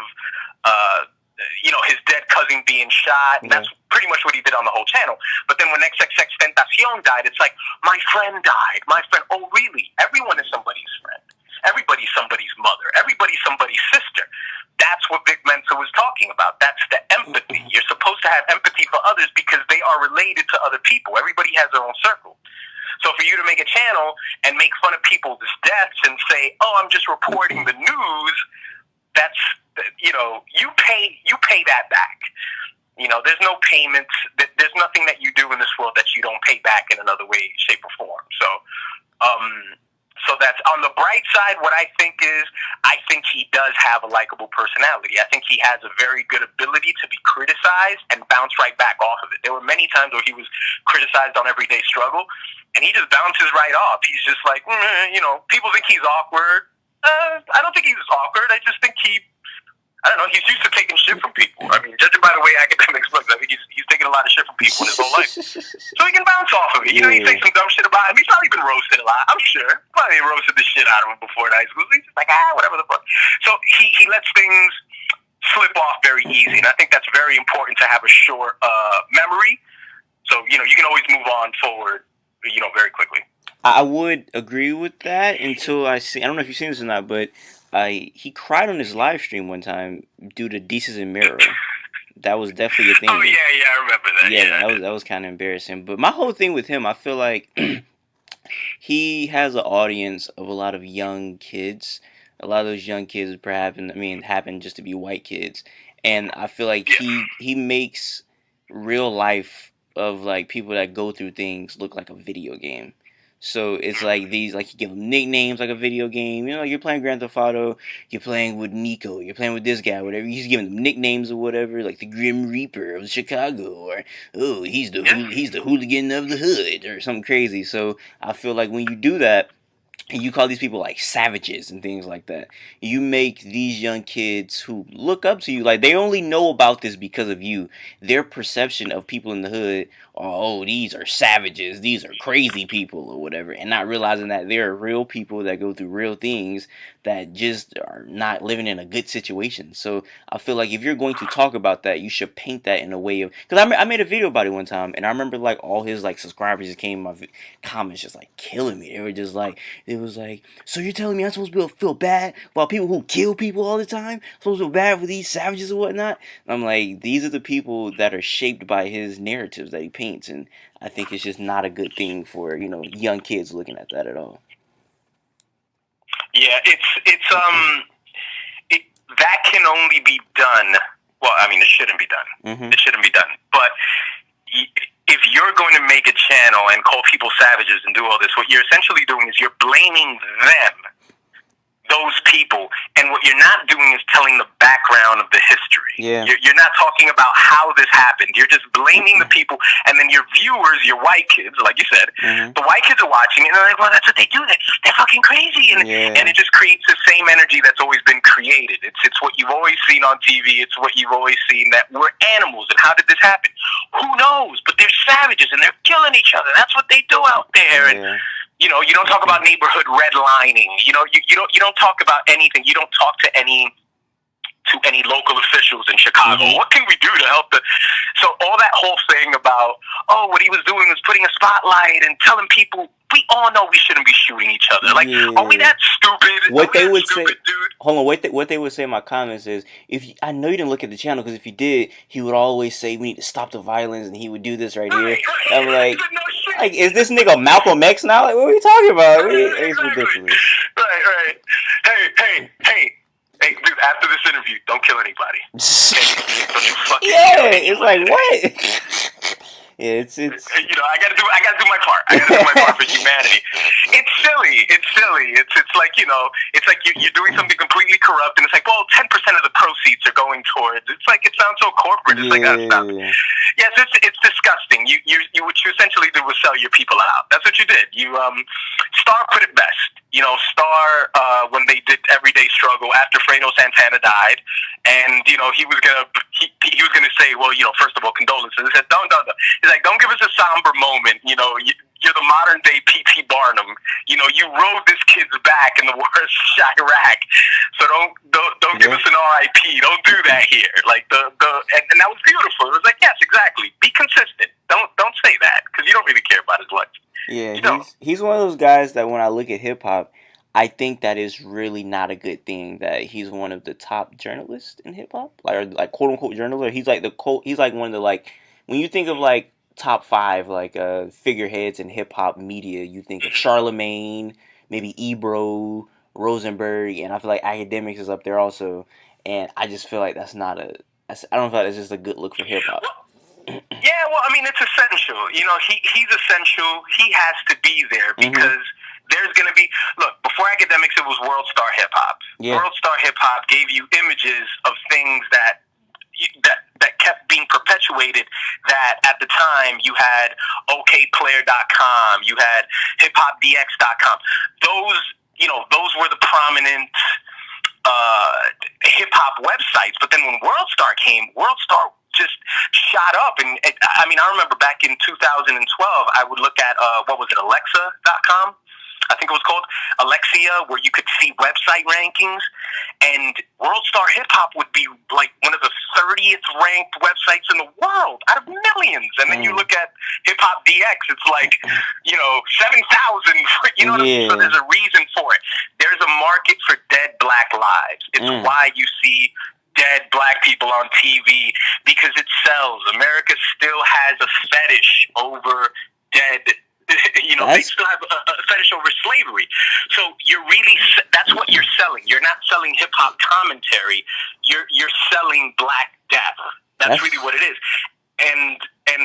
[SPEAKER 2] you know, his dead cousin being shot. And that's pretty much what he did on the whole channel. But then when XXX Tentacion died, it's like, my friend died. My friend. Oh, really? Everyone is somebody's friend. Everybody's somebody's mother. Everybody's somebody's sister. That's what Vic Mensa was talking about. That's the empathy. You're supposed to have empathy for others because they are related to other people. Everybody has their own circle. So for you to make a channel and make fun of people's deaths and say, oh, I'm just reporting the news, that's, you know, you pay that back. You know, there's no payments. There's nothing that you do in this world that you don't pay back in another way, shape, or form. So that's on the bright side. What I think is, I think he does have a likable personality. I think he has a very good ability to be criticized and bounce right back off of it. There were many times where he was criticized on Everyday Struggle, and he just bounces right off. He's just like, you know, people think he's awkward. I don't think he's awkward. I just think I don't know, he's used to taking shit from people. I mean, judging by the way academics look, I think he's taking a lot of shit from people in his whole life. So he can bounce off of it. You know, he takes some dumb shit about him. He's probably been roasted a lot, I'm sure. Probably roasted the shit out of him before in high school. So he's just like, whatever the fuck. So he lets things slip off very easy. And I think that's very important to have a short memory. So, you know, you can always move on forward, you know, very quickly.
[SPEAKER 1] I would agree with that until I don't know if you've seen this or not, but he cried on his live stream one time due to Desus and Mero. That was definitely a thing.
[SPEAKER 2] Oh, yeah, I remember that.
[SPEAKER 1] Yeah, that was kind of embarrassing. But my whole thing with him, I feel like he has an audience of a lot of young kids. A lot of those young kids happen just to be white kids. And I feel like he makes real life of like people that go through things look like a video game. So it's like these, like you give them nicknames like a video game. You know, you're playing Grand Theft Auto, you're playing with Nico, you're playing with this guy, whatever. He's giving them nicknames or whatever, like the Grim Reaper of Chicago, or oh, he's the hooligan of the hood, or something crazy. So I feel like when you do that, and you call these people like savages and things like that, you make these young kids who look up to you, like they only know about this because of you. Their perception of people in the hood are, oh, these are savages, these are crazy people or whatever, and not realizing that there are real people that go through real things that just are not living in a good situation. So I feel like if you're going to talk about that, you should paint that in a way of, because I made a video about it one time, and I remember like all his like subscribers just came in my comments just like killing me. They were just like, it was like, so you're telling me I'm supposed to feel bad about people who kill people all the time? I'm supposed to feel bad for these savages or whatnot? And I'm like, these are the people that are shaped by his narratives that he paints, and I think it's just not a good thing for, you know, young kids looking at that at all.
[SPEAKER 2] Yeah, that can only be done. Well, I mean, it shouldn't be done. It shouldn't be done. But if you're going to make a channel and call people savages and do all this, what you're essentially doing is you're blaming them. those people, and what you're not doing is telling the background of the history.
[SPEAKER 1] Yeah.
[SPEAKER 2] You're not talking about how this happened. You're just blaming the people, and then your viewers, your white kids, like you said, the white kids are watching, and they're like, well, that's what they do. They're fucking crazy, and it just creates the same energy that's always been created. It's what you've always seen on TV. It's what you've always seen, that we're animals, and how did this happen? Who knows? But they're savages, and they're killing each other. That's what they do out there, and you know, you don't talk about neighborhood redlining. You know, you don't talk about anything. You don't talk to any local officials in Chicago. What can we do to help the? So all that whole thing about, oh, what he was doing was putting a spotlight and telling people, we all know we shouldn't be shooting each other. Like, are we that stupid?
[SPEAKER 1] What they would say,
[SPEAKER 2] dude?
[SPEAKER 1] hold on, what they would say in my comments is, I know you didn't look at the channel, because if you did, he would always say we need to stop the violence, and he would do this right here. I'm like, is this nigga Malcolm X now? Like, what are we talking about? It's ridiculous.
[SPEAKER 2] Right. Hey, dude, after this interview, don't kill anybody.
[SPEAKER 1] It's like, what? Yeah, it's
[SPEAKER 2] you know, I gotta do my part. I gotta do my part for humanity. It's silly. It's like, you know, it's like you're doing something completely corrupt, and it's like, well, 10% of the proceeds are going towards. It's like, it sounds so corporate. It's like, stop. Yes, it's disgusting. What you essentially did was sell your people out. That's what you did. You Star put it best. You know, Star, when they did Everyday Struggle after Fredo Santana died, and you know, he was gonna say, well, you know, first of all, condolences. He said, don't. He's like, don't give us a somber moment. You know, you're the modern day P.T. Barnum. You know, you rode this kid's back in the war of Iraq. So don't give us an R.I.P. Don't do that here. Like and that was beautiful. It was like, yes, exactly. Be consistent. Don't say that, because you don't really care about his life.
[SPEAKER 1] Yeah, he's one of those guys that when I look at hip hop, I think that is really not a good thing that he's one of the top journalists in hip hop, like quote unquote journalist. He's like he's like one of the, like, when you think of like top 5 like figureheads in hip hop media, you think of Charlemagne, maybe Ebro, Rosenberg, and I feel like Academics is up there also. And I just feel like I don't feel like that's just a good look for hip hop.
[SPEAKER 2] Yeah, well, I mean, it's essential. You know, he's essential. He has to be there, because there's going to be... Look, before Academics, it was World Star Hip Hop. World Star Hip Hop gave you images of things that kept being perpetuated, that at the time you had okplayer.com, you had hiphopdx.com. Those were the prominent hip-hop websites. But then when World Star came, World Star just shot up. And I mean, I remember back in 2012, I would look at, what was it, Alexa.com? I think it was called Alexia, where you could see website rankings, and World Star Hip Hop would be like one of the 30th ranked websites in the world out of millions. And then you look at Hip Hop DX, it's like, you know, 7,000. You know what I mean? So there's a reason for it. There's a market for dead black lives. It's why you see dead black people on TV, because it sells. America still has a fetish over dead. You know, they still have a fetish over slavery. So that's what you're selling. You're not selling hip hop commentary. You're selling black death. That's really what it is. And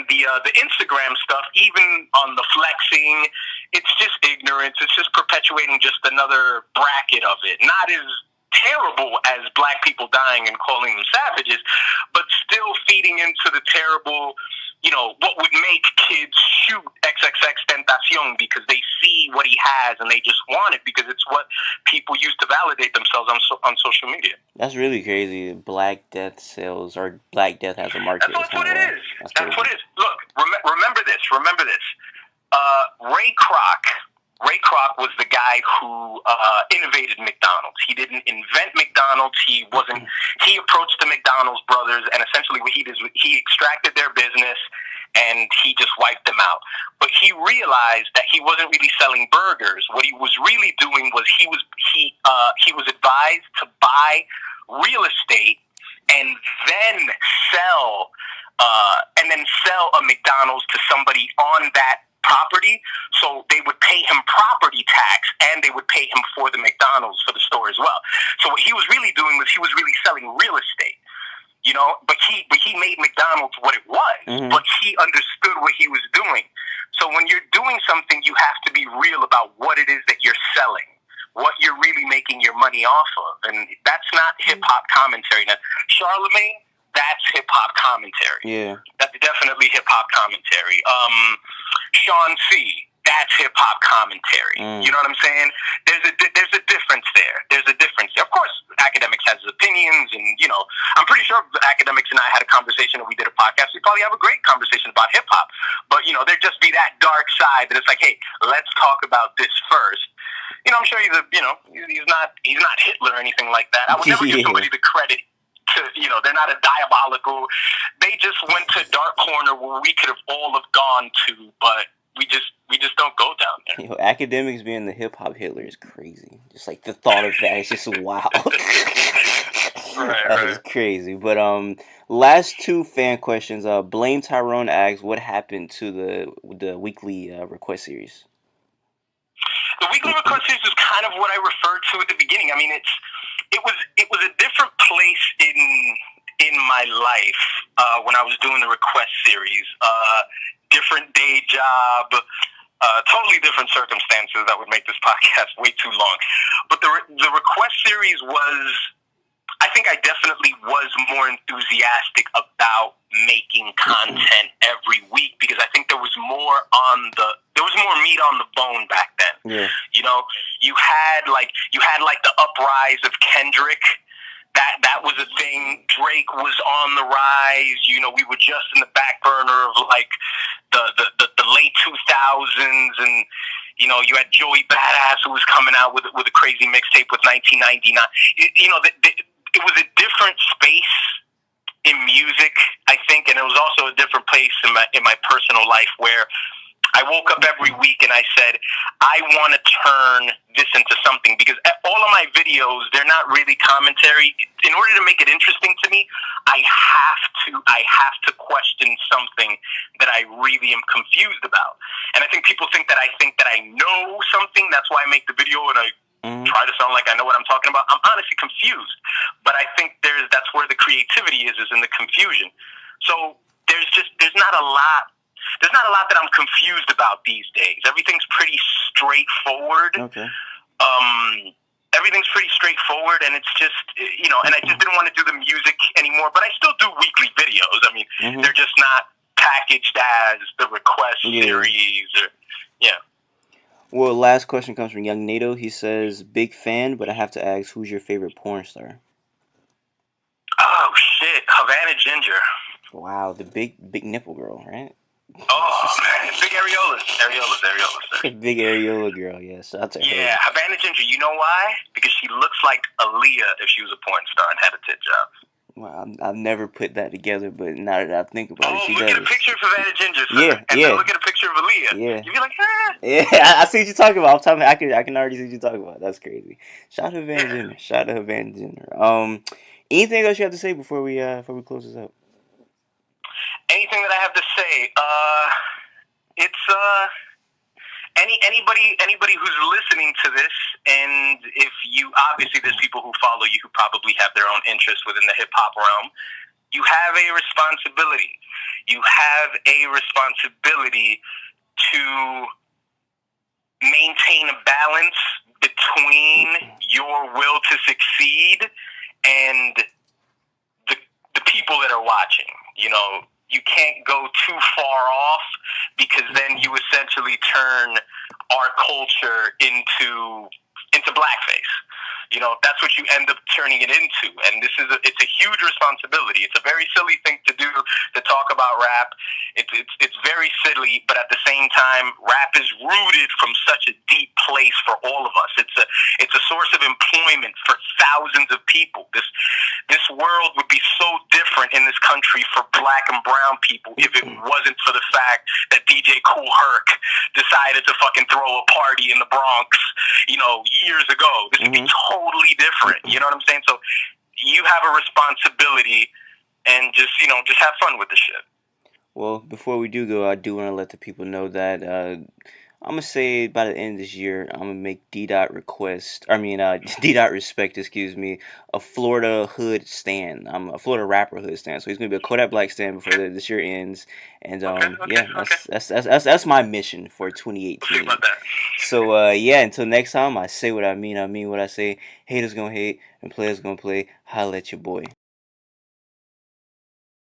[SPEAKER 2] the Instagram stuff, even on the flexing, it's just ignorance. It's just perpetuating just another bracket of it. Not as terrible as black people dying and calling them savages, but still feeding into the terrible, you know, what would make kids shoot XXXTentacion, because they see what he has and they just want it, because it's what people use to validate themselves on social media.
[SPEAKER 1] That's really crazy. Black Death sells, or Black Death has a market.
[SPEAKER 2] That's what it is. That's what it is. Look, remember this. Ray Kroc was the guy who innovated McDonald's. He didn't invent McDonald's. He approached the McDonald's brothers, and essentially what he did is he extracted their business and he just wiped them out. But he realized that he wasn't really selling burgers. What he was really doing was he was advised to buy real estate and then sell a McDonald's to somebody on that property. So they would pay him property tax, and they would pay him for the McDonald's for the store as well. So what he was really doing was he was really selling real estate, you know. But he made McDonald's what it was, but he understood what he was doing. So when you're doing something, you have to be real about what it is that you're selling. what you're really making your money off of. And that's not hip-hop commentary. Now, Charlemagne, that's hip-hop commentary.
[SPEAKER 1] Yeah.
[SPEAKER 2] That's definitely hip-hop commentary. Sean C., that's hip-hop commentary. You know what I'm saying? There's a difference there. There's a difference there. Of course, Academics has his opinions, and, you know, I'm pretty sure if Academics and I had a conversation and we did a podcast, we'd probably have a great conversation about hip-hop. But, you know, there'd just be that dark side that it's like, hey, let's talk about this first. You know, I'm sure he's not Hitler or anything like that. I would never give somebody the credit to, you know, they're not a diabolical. They just went to a dark corner where we could have all have gone to, but we just don't go down there.
[SPEAKER 1] Yo, Academics being the hip hop Hitler is crazy. Just like the thought of that is just wow. That is crazy. But last two fan questions. Blame Tyrone asks, what happened to the weekly request series?
[SPEAKER 2] The weekly request series is kind of what I referred to at the beginning. I mean, it was a different place in my life when I was doing the request series. Different day job, totally different circumstances that would make this podcast way too long. But the request series was, I think I definitely was more enthusiastic about making content every week because I think there was more meat on the bone back then.
[SPEAKER 1] Yeah.
[SPEAKER 2] You know, you had the uprise of Kendrick. That was a thing. Drake was on the rise. You know, we were just in the back burner of like the late 2000s, and you know, you had Joey Badass who was coming out with a crazy mixtape with 1999. It was a different space in music, I think, and it was also a different place in my personal life where I woke up every week and I said, I want to turn this into something, because all of my videos, they're not really commentary. In order to make it interesting to me, I have to question something that I really am confused about. And I think people think that I know something. That's why I make the video and I try to sound like I know what I'm talking about. I'm honestly confused, but I think that's where the creativity is in the confusion. So there's not a lot. There's not a lot that I'm confused about these days. Everything's pretty straightforward.
[SPEAKER 1] Okay.
[SPEAKER 2] Everything's pretty straightforward, and it's just, you know, and I just didn't want to do the music anymore, but I still do weekly videos. I mean, they're just not packaged as the request series.
[SPEAKER 1] Well, last question comes from Young NATO. He says, big fan, but I have to ask, who's your favorite porn star?
[SPEAKER 2] Oh, shit. Havana Ginger.
[SPEAKER 1] Wow, the big nipple girl, right?
[SPEAKER 2] Oh, man. Big areolas.
[SPEAKER 1] Big areola girl, yeah. Shout out to her.
[SPEAKER 2] Yeah, Havana Ginger. You know why? Because she looks like Aaliyah if she was a porn star and had a tit job.
[SPEAKER 1] Well, I've never put that together, but now that I think about it, she does.
[SPEAKER 2] Look at a picture of Havana Ginger, sir. And then look at a picture of Aaliyah.
[SPEAKER 1] Yeah.
[SPEAKER 2] You'd be like, eh.
[SPEAKER 1] Yeah, I see what you're talking about. I can already see what you're talking about. That's crazy. Shout out to Havana Ginger. Anything else you have to say before we close this up?
[SPEAKER 2] Anything that I have to say? It's anybody who's listening to this, and if you obviously there's people who follow you who probably have their own interests within the hip hop realm. You have a responsibility. You have a responsibility to maintain a balance between your will to succeed and the people that are watching. You know, you can't go too far off, because then you essentially turn our culture into blackface. You know, that's what you end up turning it into, and it's a huge responsibility. It's a very silly thing to do, to talk about rap. It's very silly, but at the same time, rap is rooted from such a deep place for all of us. It's a source of employment for thousands of people. This world would be so different in this country for black and brown people if it wasn't for the fact that DJ Kool Herc decided to fucking throw a party in the Bronx, you know, years ago. This would be totally different. You know what I'm saying? So you have a responsibility, and just have fun with the shit.
[SPEAKER 1] Well, before we do go, I do want to let the people know that I'm gonna say by the end of this year, I'm gonna make D Dot request. I mean, D Dot respect. Excuse me. A Florida hood stand. I'm a Florida rapper hood stand. So he's gonna be a Kodak Black stand before
[SPEAKER 2] Okay,
[SPEAKER 1] this year ends. And
[SPEAKER 2] okay, okay,
[SPEAKER 1] yeah,
[SPEAKER 2] okay.
[SPEAKER 1] that's my mission for
[SPEAKER 2] We'll see
[SPEAKER 1] 2018.
[SPEAKER 2] about that.
[SPEAKER 1] So yeah, until next time, I say what I mean what I say. Haters gonna hate, and players gonna play. Holla at your boy.